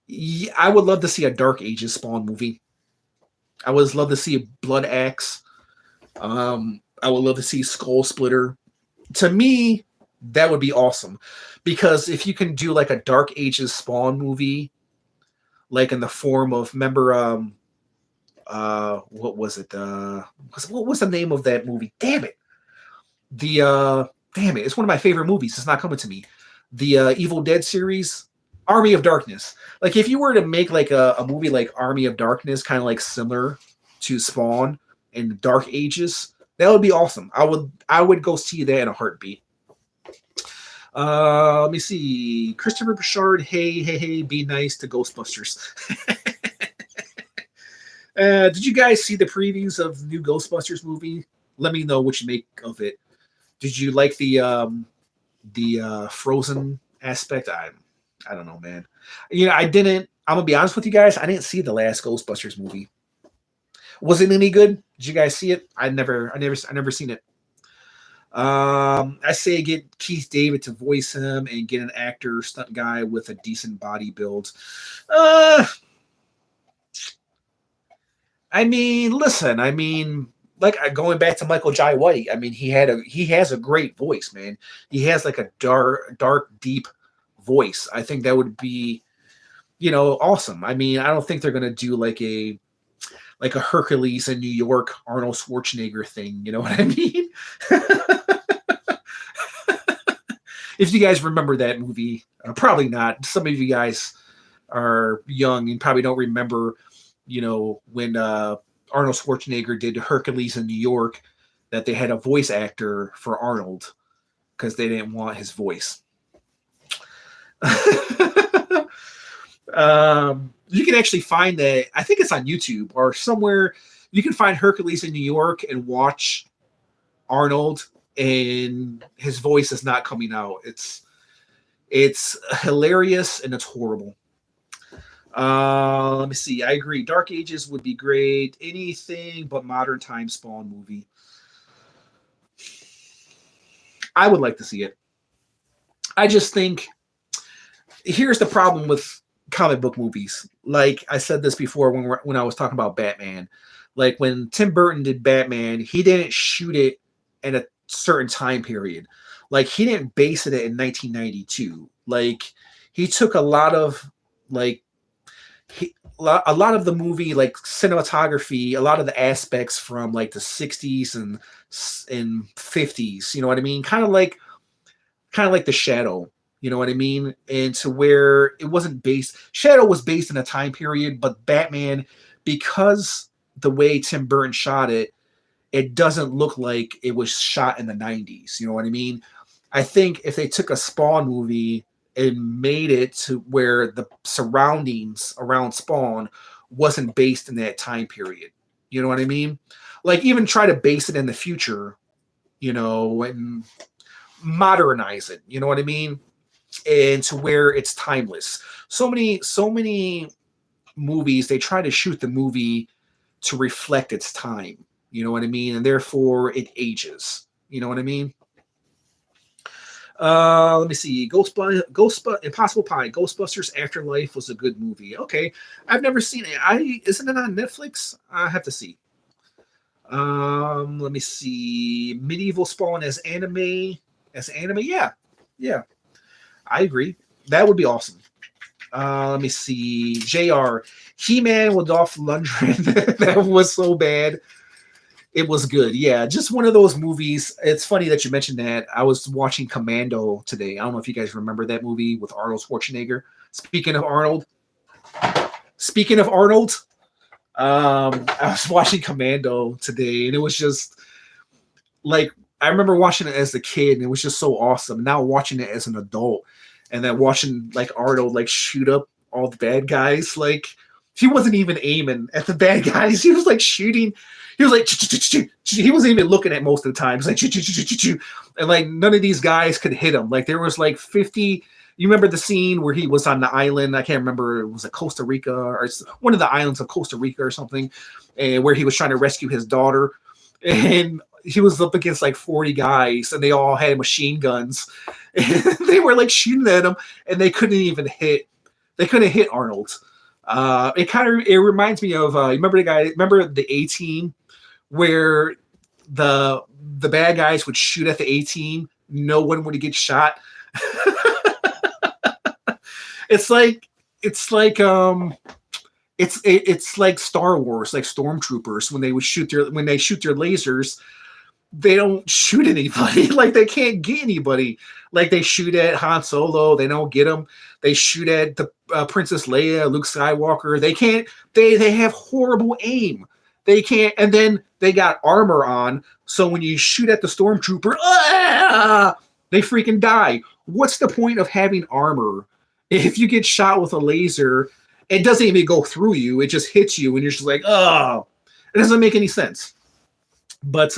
Yeah, I would love to see a Dark Ages Spawn movie. I would love to see a Blood Axe. I would love to see Skull Splitter. To me, that would be awesome. Because if you can do like a Dark Ages Spawn movie, like in the form of, remember, what was it? What was the name of that movie? Damn it. It's one of my favorite movies. It's not coming to me. The Evil Dead series, Army of Darkness. Like if you were to make like a movie like Army of Darkness, kind of like similar to Spawn and Dark Ages, that would be awesome. I would go see that in a heartbeat. Let me see. Christopher Bouchard, hey, be nice to Ghostbusters. Did you guys see the previews of the new Ghostbusters movie? Let me know what you make of it. Did you like the Frozen aspect? I don't know, man. I didn't. I'm gonna be honest with you guys. I didn't see the last Ghostbusters movie. Was it any good? Did you guys see it? I never seen it. I say get Keith David to voice him and get an actor, stunt guy with a decent body build. I mean, listen. I mean, like going back to Michael Jai White. I mean, he has a great voice, man. He has like a dark, deep voice. I think that would be, awesome. I mean, I don't think they're gonna do like a Hercules in New York Arnold Schwarzenegger thing. You know what I mean? If you guys remember that movie, probably not. Some of you guys are young and probably don't remember, when Arnold Schwarzenegger did Hercules in New York, that they had a voice actor for Arnold because they didn't want his voice. You can actually find that. I think it's on YouTube or somewhere. You can find Hercules in New York and watch Arnold, and his voice is not coming out. It's hilarious and it's horrible. Let me see. I agree. Dark Ages would be great. Anything but Modern Time Spawn movie. I would like to see it. I just think here's the problem with comic book movies. Like I said this before when I was talking about Batman. Like when Tim Burton did Batman, he didn't shoot it in a certain time period. Like he didn't base it in 1992. Like he took a lot of a lot of the movie, like cinematography, a lot of the aspects from like the 60s and 50s. You know what I mean? Kind of like The Shadow. You know what I mean? And to where it wasn't based. Shadow was based in a time period, but Batman, because the way Tim Burton shot it, it doesn't look like it was shot in the 90s. You know what I mean? I think if they took a Spawn movie and made it to where the surroundings around Spawn wasn't based in that time period. You know what I mean? Like even try to base it in the future, and modernize it. You know what I mean? And to where it's timeless. So many movies, they try to shoot the movie to reflect its time. You know what I mean? And therefore it ages. You know what I mean? Let me see. Impossible Pie. Ghostbusters Afterlife was a good movie. Okay, I've never seen it. Isn't it on Netflix? I have to see. Let me see. Medieval Spawn as anime. As anime, yeah, yeah. I agree. That would be awesome. Let me see. Jr. He-Man with Dolph Lundgren. That was so bad. It was good. Yeah, just one of those movies. It's funny that you mentioned that. I was watching Commando today. I don't know if you guys remember that movie with Arnold Schwarzenegger. Speaking of Arnold, speaking of Arnold, I was watching Commando today, and it was just like I remember watching it as a kid, and it was just so awesome. Now watching it as an adult, and then watching like Arnold like shoot up all the bad guys, like he wasn't even aiming at the bad guys. He was like shooting. He was like, he wasn't even looking at most of the time. He was like, and like none of these guys could hit him. Like there was like 50. You remember the scene where he was on the island? I can't remember. It was Costa Rica or one of the islands of Costa Rica or something, and where he was trying to rescue his daughter. And he was up against like 40 guys, and they all had machine guns. And they were like shooting at him, and they couldn't even hit. They couldn't hit Arnold. It reminds me of remember the A-Team where the bad guys would shoot at the A-Team, no one would get shot. It's like it's like Star Wars, like stormtroopers when they shoot their lasers, they don't shoot anybody. Like they can't get anybody. Like they shoot at Han Solo, they don't get him. They shoot at the Princess Leia, Luke Skywalker. They can't. They have horrible aim. They can't. And then they got armor on, so when you shoot at the stormtrooper, they freaking die. What's the point of having armor if you get shot with a laser? It doesn't even go through you. It just hits you, and you're just like, oh, it doesn't make any sense. But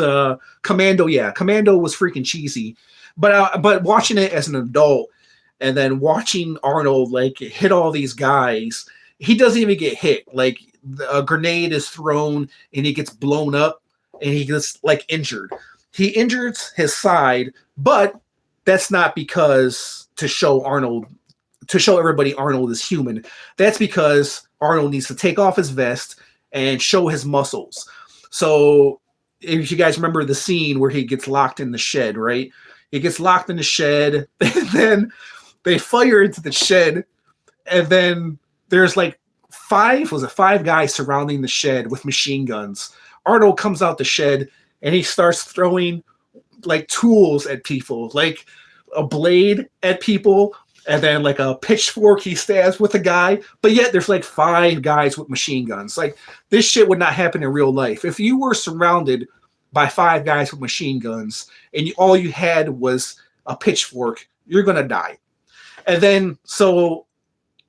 Commando, yeah, Commando was freaking cheesy. But watching it as an adult, and then watching Arnold like hit all these guys, he doesn't even get hit. Like a grenade is thrown, and he gets blown up, and he gets like injured. He injures his side, but that's not because to show everybody Arnold is human. That's because Arnold needs to take off his vest and show his muscles. So if you guys remember the scene where he gets locked in the shed, right? He gets locked in the shed, and then they fire into the shed, and then there's like five guys surrounding the shed with machine guns. Arnold comes out the shed, and he starts throwing like tools at people, like a blade at people, and then like a pitchfork he stabs with a guy. But yet there's like five guys with machine guns. Like this shit would not happen in real life. If you were surrounded by five guys with machine guns and all you had was a pitchfork, you're gonna die. And then so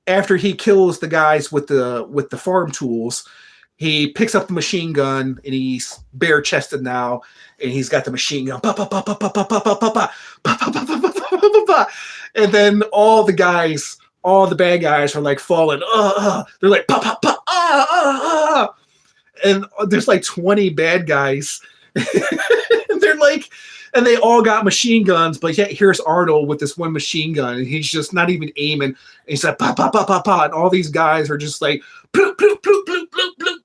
after he kills the guys with the farm tools, he picks up the machine gun, and he's bare chested now, and he's got the machine gun. And then all the bad guys are like falling. They're like and there's like 20 bad guys. And they're like, and they all got machine guns, but yet here's Arnold with this one machine gun, and he's just not even aiming. And he's like pa pa pa pa pa, and all these guys are just like bloop bloop bloop bloop bloop bloop.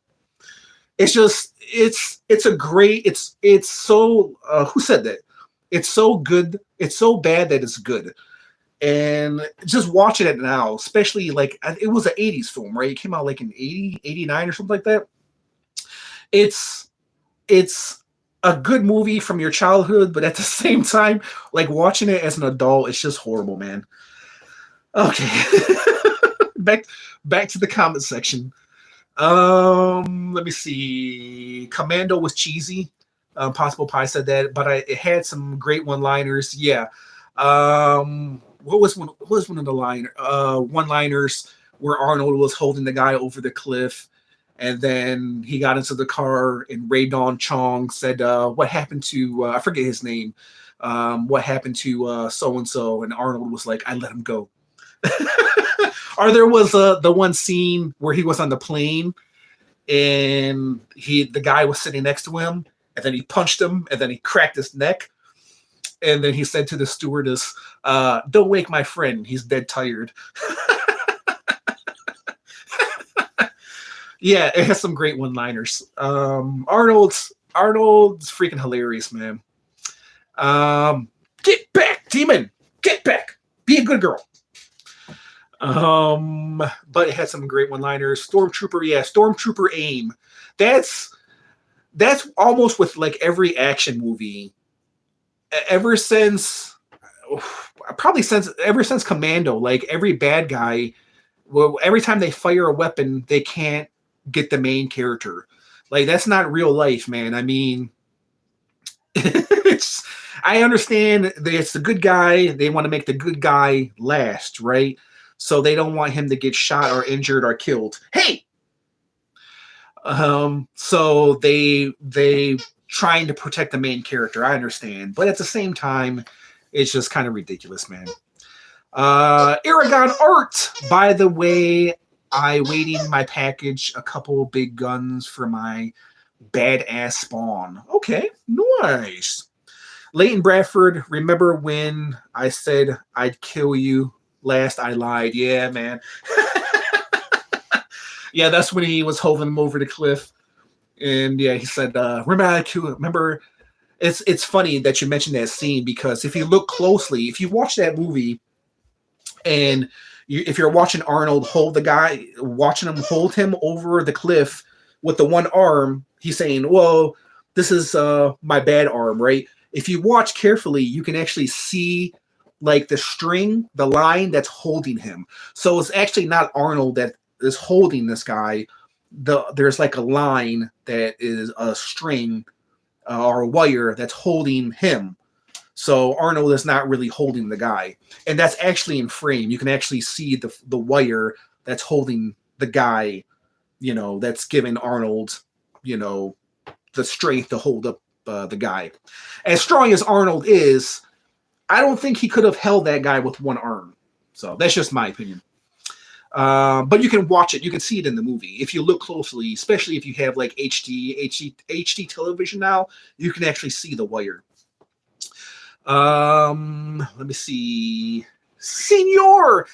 It's just it's a great it's so who said that? It's so good. It's so bad that it's good. And just watching it now, especially like it was an 80s film, right? It came out like in 80, 89 or something like that. It's a good movie from your childhood, but at the same time, like watching it as an adult, it's just horrible, man. Okay. back to the comment section. Let me see. Commando was cheesy. Possible Pie said that, but it had some great one-liners. Yeah. What was one of the one-liners where Arnold was holding the guy over the cliff, and then he got into the car, and Ray Don Chong said, "What happened to I forget his name? what happened to so and so, and Arnold was like, I let him go. Or there was the one scene where he was on the plane and the guy was sitting next to him, and then he punched him, and then he cracked his neck, and then he said to the stewardess, "Don't wake my friend. He's dead tired." Yeah, it has some great one-liners. Arnold's freaking hilarious, man. Get back, demon! Get back! Be a good girl. But it had some great one-liners. Stormtrooper aim. That's almost with like every action movie. Ever since Commando, like every bad guy, well, every time they fire a weapon, they can't get the main character. Like, that's not real life, man. I mean, I understand that it's the good guy. They want to make the good guy last, right? So they don't want him to get shot or injured or killed. Hey! So they trying to protect the main character. I understand. But at the same time, it's just kind of ridiculous, man. Aragon Art, by the way, I waiting my package a couple big guns for my badass spawn. Okay, nice. Leighton Bradford, remember when I said I'd kill you last? I lied. Yeah, man. Yeah, that's when he was holding him over the cliff. And yeah, he said, remember, it's funny that you mentioned that scene, because if you look closely, if you watch that movie and if you're watching Arnold watching him hold him over the cliff with the one arm, he's saying, well, this is my bad arm, right? If you watch carefully, you can actually see like the line that's holding him. So it's actually not Arnold that is holding this guy. There's like a line that is a string or a wire that's holding him. So Arnold is not really holding the guy. And that's actually in frame. You can actually see the wire that's holding the guy, that's giving Arnold, the strength to hold up the guy. As strong as Arnold is, I don't think he could have held that guy with one arm. So that's just my opinion. But you can watch it. You can see it in the movie. If you look closely, especially if you have like HD television now, you can actually see the wire. Let me see. Senor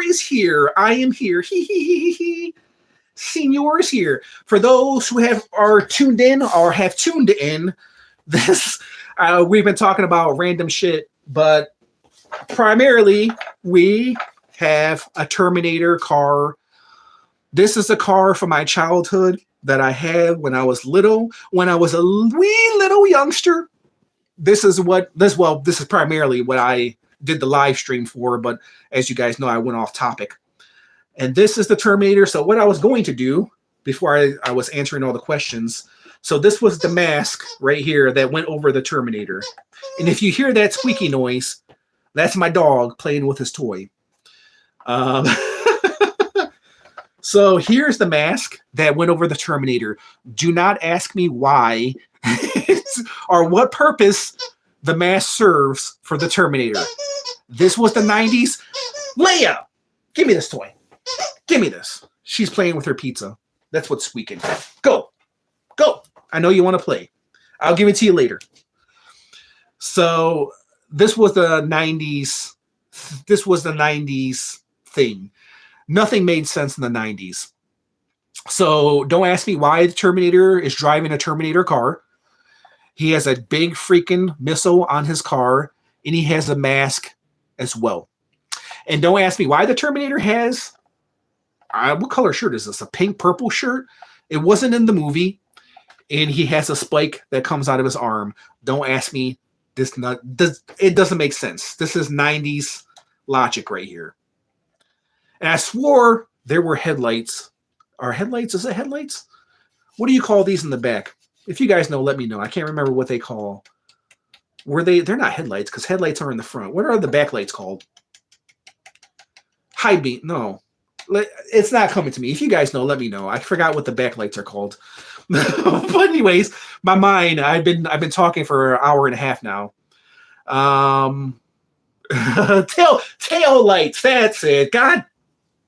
is here. I am here. He. Senor is here. For those who are tuned in or have tuned in, this we've been talking about random shit, but primarily we have a Terminator car. This is a car from my childhood that I had when I was little, when I was a wee little youngster. This is primarily what I did the live stream for, but as you guys know, I went off topic. And this is the Terminator. So what I was going to do before I was answering all the questions, so this was the mask right here that went over the Terminator. And if you hear that squeaky noise, that's my dog playing with his toy. So here's the mask that went over the Terminator. Do not ask me why or what purpose the mask serves for the Terminator. This was the 90s. Leia, give me this toy. Give me this. She's playing with her pizza. That's what's squeaking. Go. I know you want to play. I'll give it to you later. So this was the 90s. This was the 90s thing. Nothing made sense in the 90s. So don't ask me why the Terminator is driving a Terminator car. He has a big freaking missile on his car, and he has a mask as well. And don't ask me why the Terminator has, what color shirt is this? A pink purple shirt? It wasn't in the movie. And he has a spike that comes out of his arm. Don't ask me. It doesn't make sense. This is 90s logic right here. And I swore there were headlights. Is it headlights? What do you call these in the back? If you guys know, let me know. I can't remember what they call. They're not headlights, because headlights are in the front. What are the backlights called? High beam. No. It's not coming to me. If you guys know, let me know. I forgot what the backlights are called. But anyways, my mind, I've been talking for an hour and a half now. Um, tail lights. That's it. God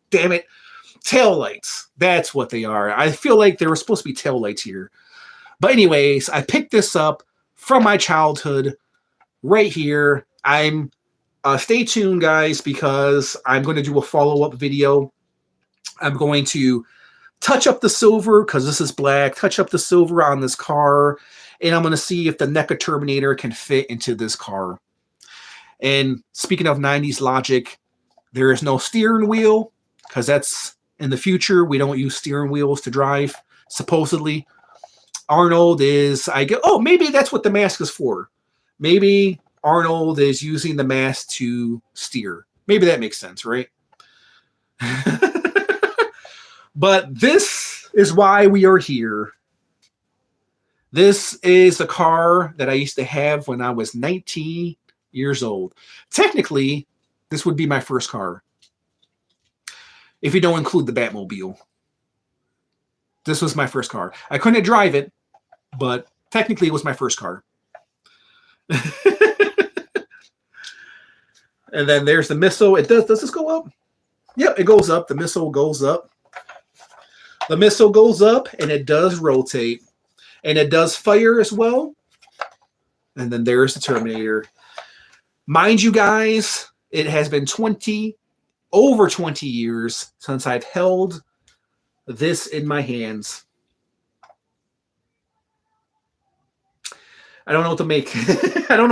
damn it. Tail lights. That's what they are. I feel like there were supposed to be tail lights here. But anyways, I picked this up from my childhood right here. I'm stay tuned, guys, because I'm going to do a follow-up video. I'm going to touch up the silver because this is black, touch up the silver on this car, and I'm going to see if the NECA Terminator can fit into this car. And speaking of 90s logic, there is no steering wheel because that's in the future. We don't use steering wheels to drive, supposedly. Arnold is, maybe that's what the mask is for. Maybe Arnold is using the mask to steer. Maybe that makes sense, right? But this is why we are here. This is a car that I used to have when I was 19 years old. Technically, this would be my first car. If you don't include the Batmobile. This was my first car. I couldn't drive it, but technically it was my first car. And then there's the missile. Does this go up? Yep, it goes up. The missile goes up. The missile goes up, and it does rotate. And it does fire as well. And then there's the Terminator. Mind you guys, it has been over 20 years since I've held this in my hands. I don't know what to make. I don't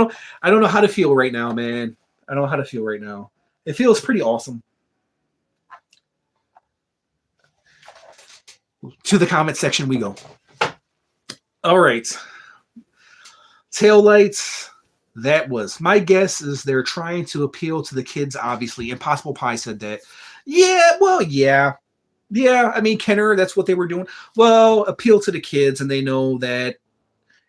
know how to feel right now, man. I don't know how to feel right now. It feels pretty awesome. To the comment section we go. All right. Taillights. That was. My guess is they're trying to appeal to the kids, obviously. Impossible Pie said that. Yeah, well, yeah. Yeah, I mean, Kenner, that's what they were doing. Well, appeal to the kids, and they know that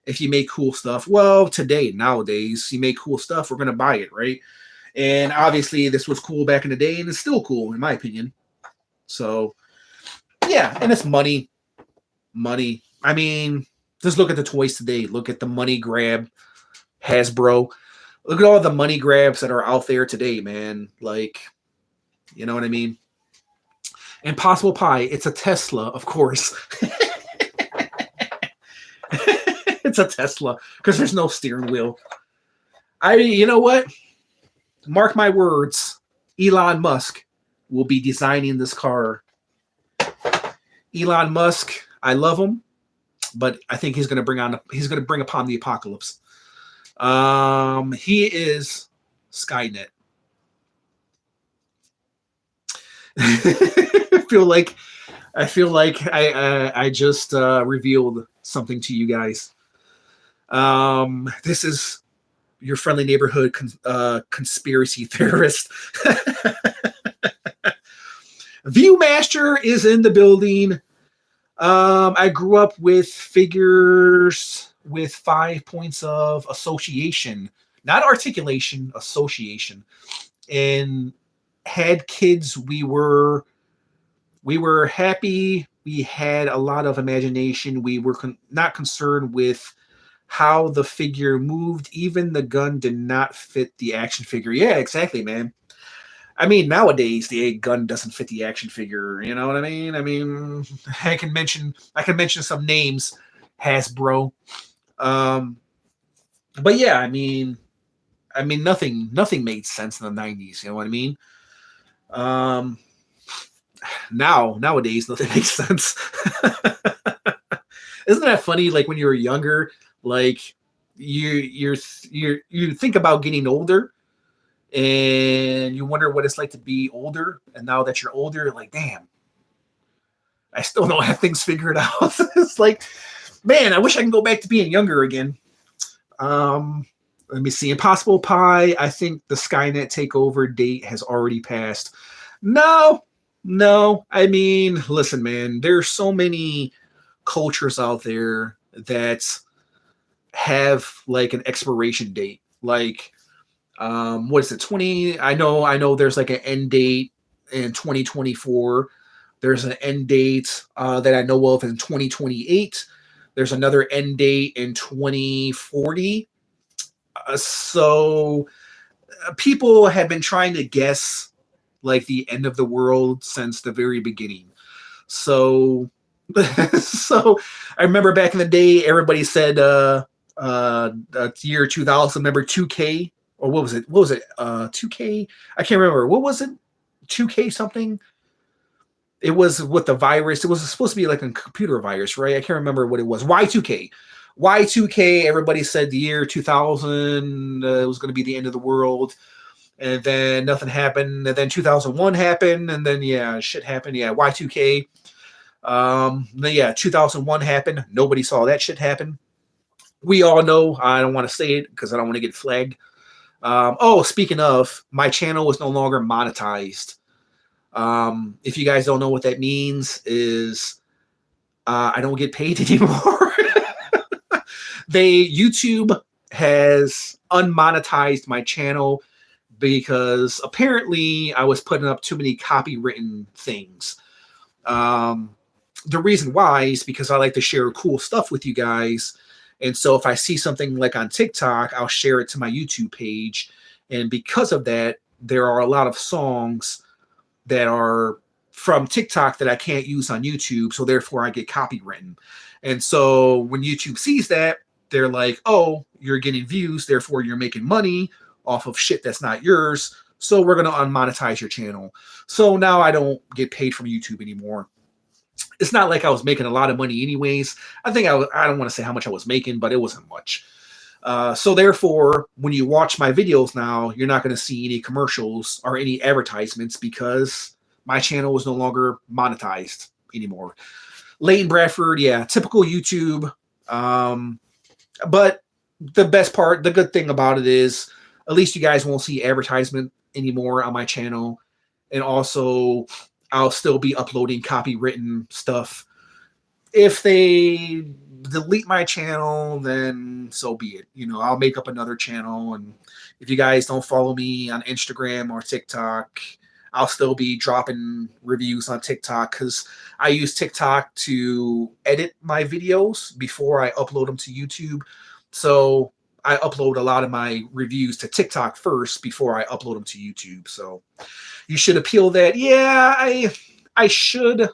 if you make cool stuff, well, nowadays, you make cool stuff, we're going to buy it, right? And obviously, this was cool back in the day, and it's still cool, in my opinion. So, yeah, and it's money. Money. I mean, just look at the toys today. Look at the money grab, Hasbro. Look at all the money grabs that are out there today, man. Like, you know what I mean? Impossible Pie, it's a Tesla, of course. It's a Tesla because there's no steering wheel. You know what? Mark my words. Elon Musk will be designing this car. Elon Musk, I love him, but I think he's going to bring upon the apocalypse. He is Skynet. I feel like I just revealed something to you guys. This is your friendly neighborhood conspiracy theorist. Viewmaster is in the building. I grew up with figures with 5 points of association, not articulation, association. And had kids, we were happy. We had a lot of imagination. We were not concerned with how the figure moved. Even the gun did not fit the action figure. Yeah, exactly, man. I mean, nowadays the gun doesn't fit the action figure. You know what I mean? I mean, I can mention some names, Hasbro. But yeah, I mean, nothing made sense in the 90s. You know what I mean? Nowadays nothing makes sense. Isn't that funny? Like when you were younger, like you think about getting older, and you wonder what it's like to be older. And now that you're older, you're like, damn, I still don't have things figured out. It's like, man, I wish I can go back to being younger again. Let me see. Impossible Pie. I think the Skynet takeover date has already passed. No. I mean, listen, man, there's so many cultures out there that have like an expiration date. Like, what is it? 20. I know there's like an end date in 2024. There's an end date that I know of in 2028. There's another end date in 2040. So people have been trying to guess like the end of the world since the very beginning. So, so I remember back in the day, everybody said year 2000. Remember 2K or what was it? What was it? 2K. I can't remember. What was it? 2K something. It was with the virus. It was supposed to be like a computer virus, right? I can't remember what it was. Y2K. Y2K. Everybody said the year 2000 was going to be the end of the world. And then nothing happened. And then 2001 happened. And then, yeah, shit happened. Yeah, Y2K. Then, yeah, 2001 happened. Nobody saw that shit happen. We all know. I don't want to say it because I don't want to get flagged. Oh, speaking of, my channel was no longer monetized. If you guys don't know what that means is I don't get paid anymore. YouTube has unmonetized my channel because apparently I was putting up too many copywritten things. The reason why is because I like to share cool stuff with you guys. And so if I see something like on TikTok, I'll share it to my YouTube page. And because of that, there are a lot of songs that are from TikTok that I can't use on YouTube. So therefore I get copywritten. And so when YouTube sees that, they're like, oh, you're getting views, therefore you're making money off of shit that's not yours. So we're going to unmonetize your channel. So now I don't get paid from YouTube anymore. It's not like I was making a lot of money anyways. I don't want to say how much I was making, but it wasn't much. So therefore, when you watch my videos now, you're not going to see any commercials or any advertisements because my channel is no longer monetized anymore. Leighton Bradford, yeah, typical YouTube. But the best part, the good thing about it is at least you guys won't see advertisement anymore on my channel. And also, I'll still be uploading copywritten stuff. If they delete my channel, then so be it. You know, I'll make up another channel. And if you guys don't follow me on Instagram or TikTok, I'll still be dropping reviews on TikTok because I use TikTok to edit my videos before I upload them to YouTube. So I upload a lot of my reviews to TikTok first before I upload them to YouTube. So you should appeal that. Yeah, I should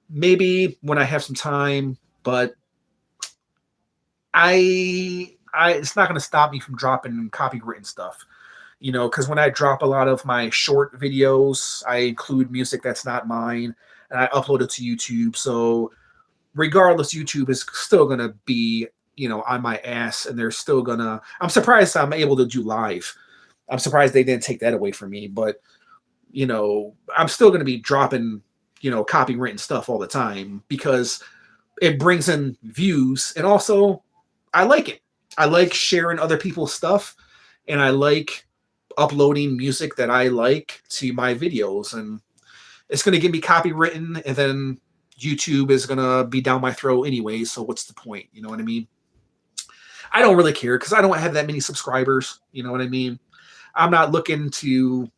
maybe when I have some time, but it's not going to stop me from dropping copywritten stuff. You know, because when I drop a lot of my short videos, I include music that's not mine, and I upload it to YouTube. So regardless, YouTube is still going to be, you know, on my ass, and they're still going to... I'm surprised I'm able to do live. I'm surprised they didn't take that away from me, but, you know, I'm still going to be dropping, you know, copywritten stuff all the time because it brings in views, and also I like it. I like sharing other people's stuff, and I like uploading music that I like to my videos, and it's going to give me copywritten, and then YouTube is going to be down my throat anyway, so what's the point? You know what I mean? I don't really care because I don't have that many subscribers. You know what I mean? I'm not looking to...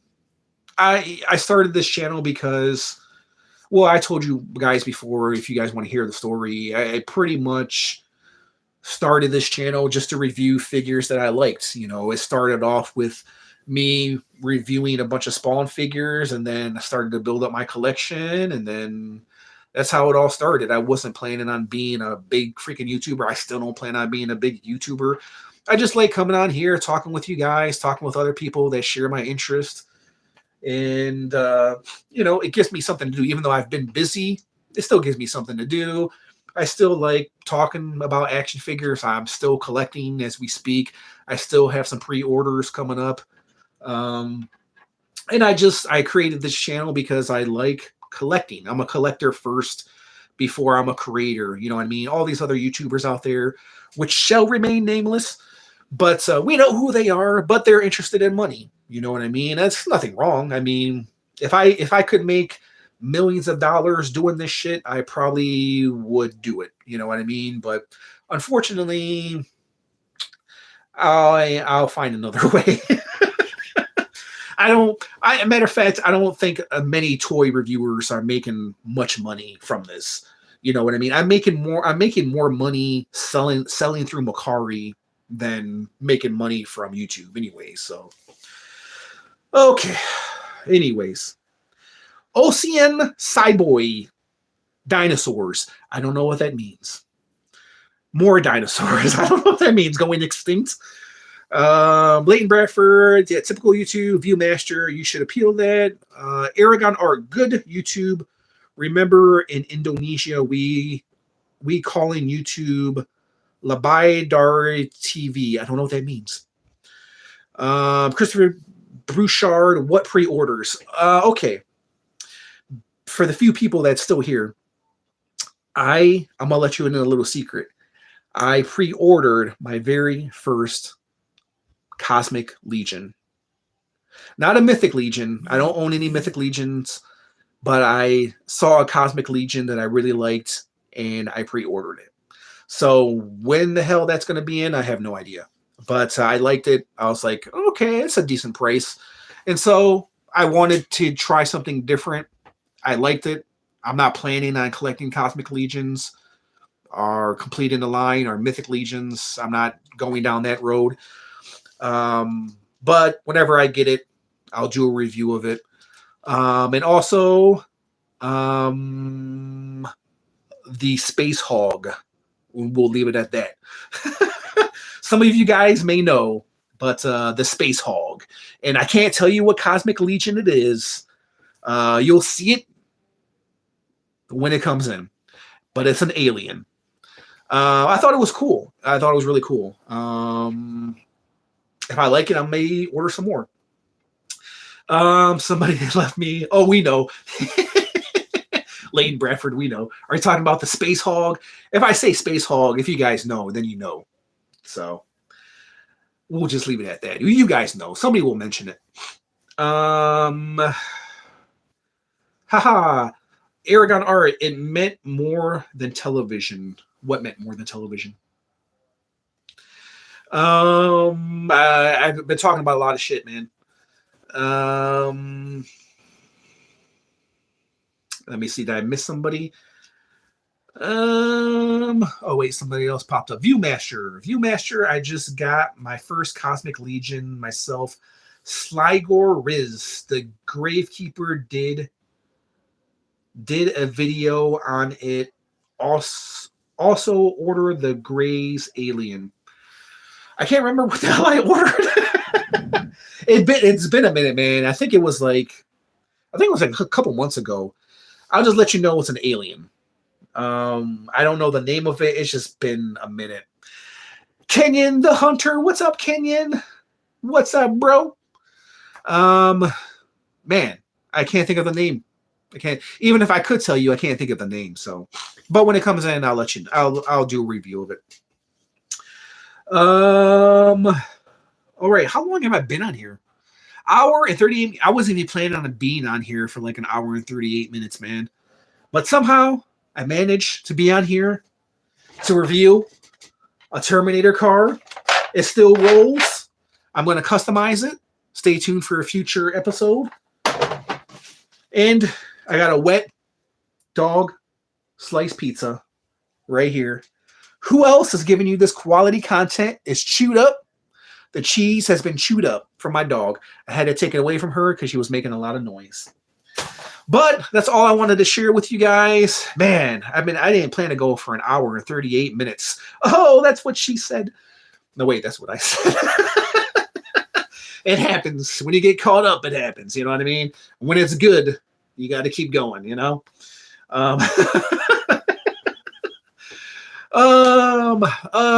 I started this channel because, well, I told you guys before, if you guys want to hear the story, I pretty much started this channel just to review figures that I liked. You know, it started off with me reviewing a bunch of Spawn figures, and then I started to build up my collection, and then that's how it all started. I wasn't planning on being a big freaking YouTuber. I still don't plan on being a big YouTuber. I just like coming on here, talking with you guys, talking with other people that share my interest. And, you know, it gives me something to do. Even though I've been busy, it still gives me something to do. I still like talking about action figures. I'm still collecting as we speak. I still have some pre-orders coming up. And I created this channel because I like collecting. I'm a collector first before I'm a creator. You know what I mean? All these other YouTubers out there, which shall remain nameless, but we know who they are, but they're interested in money. You know what I mean? That's nothing wrong. I mean, if I could make millions of dollars doing this shit, I probably would do it. You know what I mean? But unfortunately, I'll find another way. Matter of fact, I don't think many toy reviewers are making much money from this. You know what I mean? I'm making more money selling through Mercari than making money from YouTube anyway. So, okay. Anyways, Ocean Cyboy dinosaurs. I don't know what that means. More dinosaurs. I don't know what that means. Going extinct. Leighton Bradford, yeah, typical YouTube Viewmaster. You should appeal that. Aragon Art, good YouTube. Remember, in Indonesia, we calling YouTube Labai Dari TV. I don't know what that means. Christopher Brouchard, what pre-orders? Okay. For the few people that's still here, I'm gonna let you in a little secret. I pre-ordered my very first Cosmic Legion. Not a Mythic Legion. I don't own any Mythic Legions, but I saw a Cosmic Legion that I really liked, and I pre-ordered it. So when the hell that's going to be in, I have no idea. But I liked it. I was like, okay, it's a decent price. And so I wanted to try something different. I liked it. I'm not planning on collecting Cosmic Legions or completing the line or Mythic Legions. I'm not going down that road. But whenever I get it, I'll do a review of it. And also, the Space Hog. We'll leave it at that. Some of you guys may know, but the Space Hog. And I can't tell you what Cosmic Legion it is. You'll see it when it comes in. But it's an alien. I thought it was cool. I thought it was really cool. If I like it, I may order some more. Somebody left me. Oh, we know. Leighton Bradford, we know. Are you talking about the Space Hog? If I say Space Hog, if you guys know, then you know. So we'll just leave it at that. You guys know. Somebody will mention it. Haha. Aragon Art, it meant more than television. What meant more than television? I've been talking about a lot of shit, man. Let me see. Did I miss somebody? Oh wait, somebody else popped up. Viewmaster. I just got my first Cosmic Legion myself. Sligor Riz, the Gravekeeper, did a video on it. Also order the Gray's Alien. I can't remember what the hell I ordered. It's been a minute, man. I think it was like a couple months ago. I'll just let you know it's an alien. I don't know the name of it. It's just been a minute. Kenyon the Hunter. What's up, Kenyon? What's up, bro? Man, I can't think of the name. I can't. Even if I could tell you, I can't think of the name. So, but when it comes in, I'll let you. I'll do a review of it. All right. How long have I been on here? Hour and 38. I wasn't even planning on being on here for like an hour and 38 minutes, man. But somehow I managed to be on here to review a Terminator car. It still rolls. I'm going to customize it. Stay tuned for a future episode. And I got a wet dog slice pizza right here. Who else is giving you this quality content? It's chewed up. The cheese has been chewed up from my dog. I had to take it away from her because she was making a lot of noise. But that's all I wanted to share with you guys. Man, I didn't plan to go for an hour and 38 minutes. Oh, that's what she said. No, wait, that's what I said. It happens. When you get caught up, it happens. You know what I mean? When it's good, you got to keep going, you know?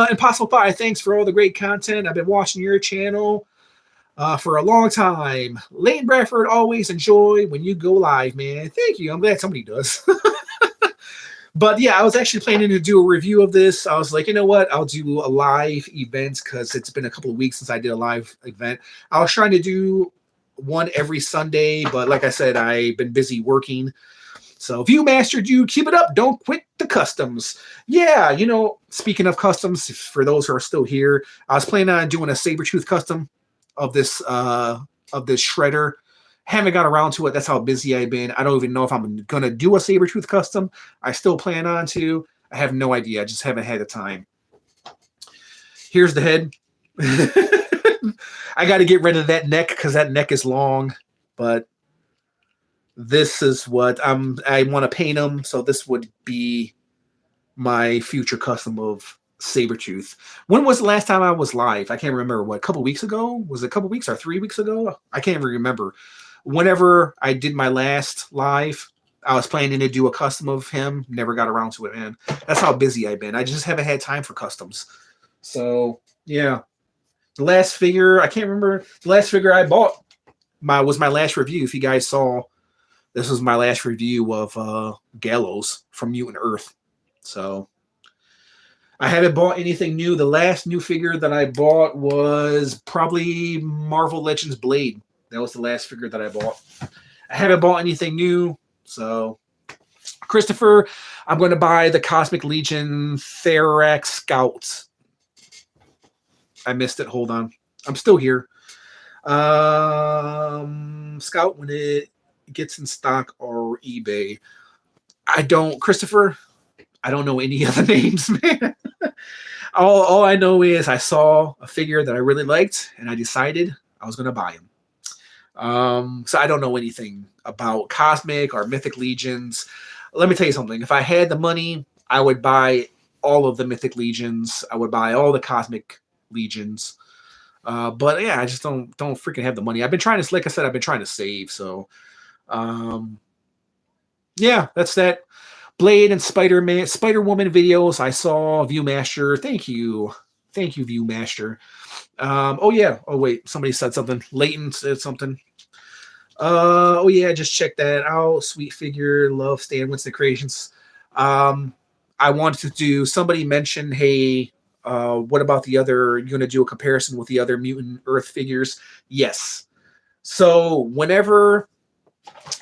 Impossible Pie, thanks for all the great content. I've been watching your channel for a long time. Leighton Bradford, always enjoy when you go live, man. Thank you. I'm glad somebody does. But yeah, I was actually planning to do a review of this. I was like, you know what? I'll do a live event because it's been a couple of weeks since I did a live event. I was trying to do one every Sunday, but like I said, I've been busy working. So Viewmaster, you keep it up. Don't quit the customs. Yeah, you know, speaking of customs, for those who are still here, I was planning on doing a Sabertooth custom of this shredder. Haven't got around to it. That's how busy I've been. I don't even know if I'm going to do a Sabertooth custom. I still plan on to. I have no idea. I just haven't had the time. Here's the head. I got to get rid of that neck because that neck is long. But this is what I want to paint him. So this would be my future custom of Sabretooth. When was the last time I was live? I can't remember. What, a couple weeks ago? Was it a couple weeks or 3 weeks ago? I can't even remember. Whenever I did my last live, I was planning to do a custom of him. Never got around to it, man. That's how busy I've been. I just haven't had time for customs. So, yeah. The last figure, I can't remember. The last figure I bought was my last review. If you guys saw, this was my last review of Gallows from Mutant Earth. So, I haven't bought anything new. The last new figure that I bought was probably Marvel Legends Blade. That was the last figure that I bought. I haven't bought anything new. So, Christopher, I'm going to buy the Cosmic Legion Therax Scouts. I missed it. Hold on. I'm still here. Scout when it gets in stock or eBay. Christopher, I don't know any other names, man. all I know is I saw a figure that I really liked, and I decided I was going to buy him. So I don't know anything about Cosmic or Mythic Legions. Let me tell you something. If I had the money, I would buy all of the Mythic Legions. I would buy all the Cosmic Legions. But yeah, I just don't freaking have the money. I've been trying to, like I said, I've been trying to save. So, yeah, that's that. Blade and Spider-Woman videos. I saw Viewmaster. Thank you, Viewmaster. Oh yeah. Oh wait, somebody said something. Leighton said something. Oh yeah, just check that out. Sweet figure. Love Stan Winston creations. I wanted to do. Somebody mentioned, hey, what about the other? You're gonna do a comparison with the other Mutant Earth figures? Yes. So whenever,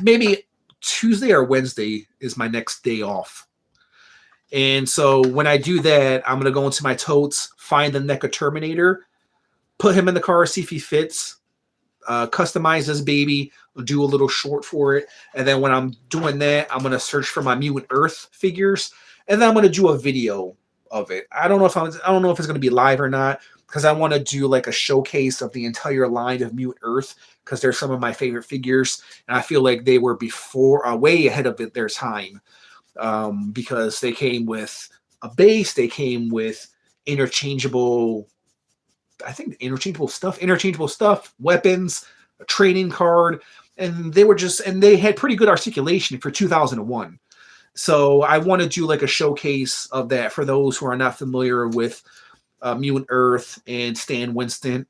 maybe Tuesday or Wednesday is my next day off. And so when I do that, I'm gonna go into my totes, find the NECA Terminator, put him in the car, see if he fits, customize this baby, do a little short for it, and then when I'm doing that, I'm gonna search for my Mutant Earth figures, and then I'm gonna do a video of it. I don't know if it's gonna be live or not, because I want to do like a showcase of the entire line of Mutant Earth, because they're some of my favorite figures, and I feel like they were way ahead of their time, because they came with a base, they came with interchangeable stuff, weapons, a trading card, and they had pretty good articulation for 2001. So I want to do like a showcase of that for those who are not familiar with Mutant Earth and Stan Winston.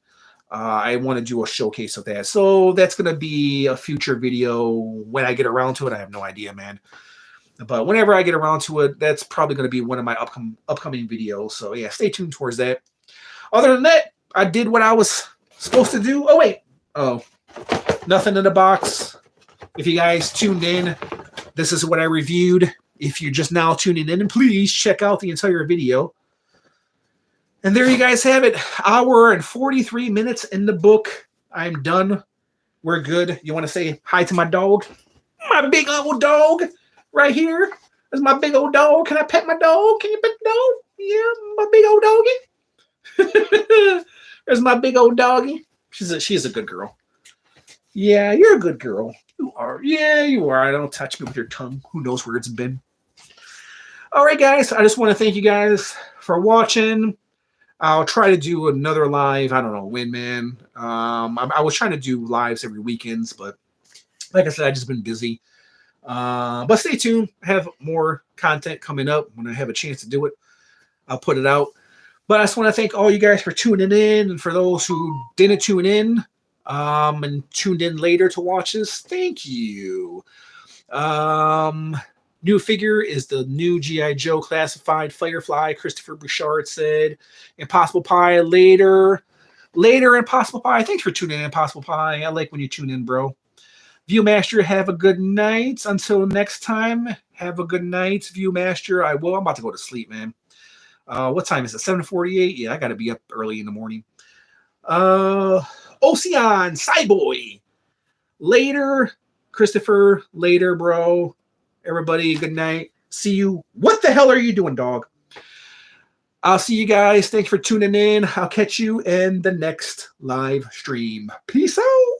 I want to do a showcase of that. So that's going to be a future video when I get around to it. I have no idea, man. But whenever I get around to it, that's probably going to be one of my upcoming videos. So yeah, stay tuned towards that. Other than that, I did what I was supposed to do. Oh, wait. Oh, nothing in the box. If you guys tuned in, this is what I reviewed. If you're just now tuning in, please check out the entire video. And there you guys have it. Hour and 43 minutes in the book. I'm done. We're good. You want to say hi to my dog? My big old dog right here. That's my big old dog. Can I pet my dog? Can you pet the dog? Yeah, my big old doggy. There's my big old doggy. She's a good girl. Yeah, you're a good girl. You are. Yeah, you are. Don't touch me with your tongue. Who knows where it's been. All right, guys. I just want to thank you guys for watching. I'll try to do another live. I don't know when, man. I was trying to do lives every weekends, but like I said, I've just been busy. But stay tuned. I have more content coming up. When I have a chance to do it, I'll put it out. But I just want to thank all you guys for tuning in, and for those who didn't tune in and tuned in later to watch this, thank you. New figure is the new G.I. Joe classified Firefly. Christopher Bouchard said. Impossible Pie later. Impossible Pie. Thanks for tuning in, Impossible Pie. I like when you tune in, bro. Viewmaster, have a good night. Until next time, have a good night, Viewmaster. I'm about to go to sleep, man. What time is it? 7:48? Yeah, I got to be up early in the morning. Ocean, Cyboy. Later, Christopher. Later, bro. Everybody, good night. See you. What the hell are you doing, dog? I'll see you guys. Thanks for tuning in. I'll catch you in the next live stream. Peace out.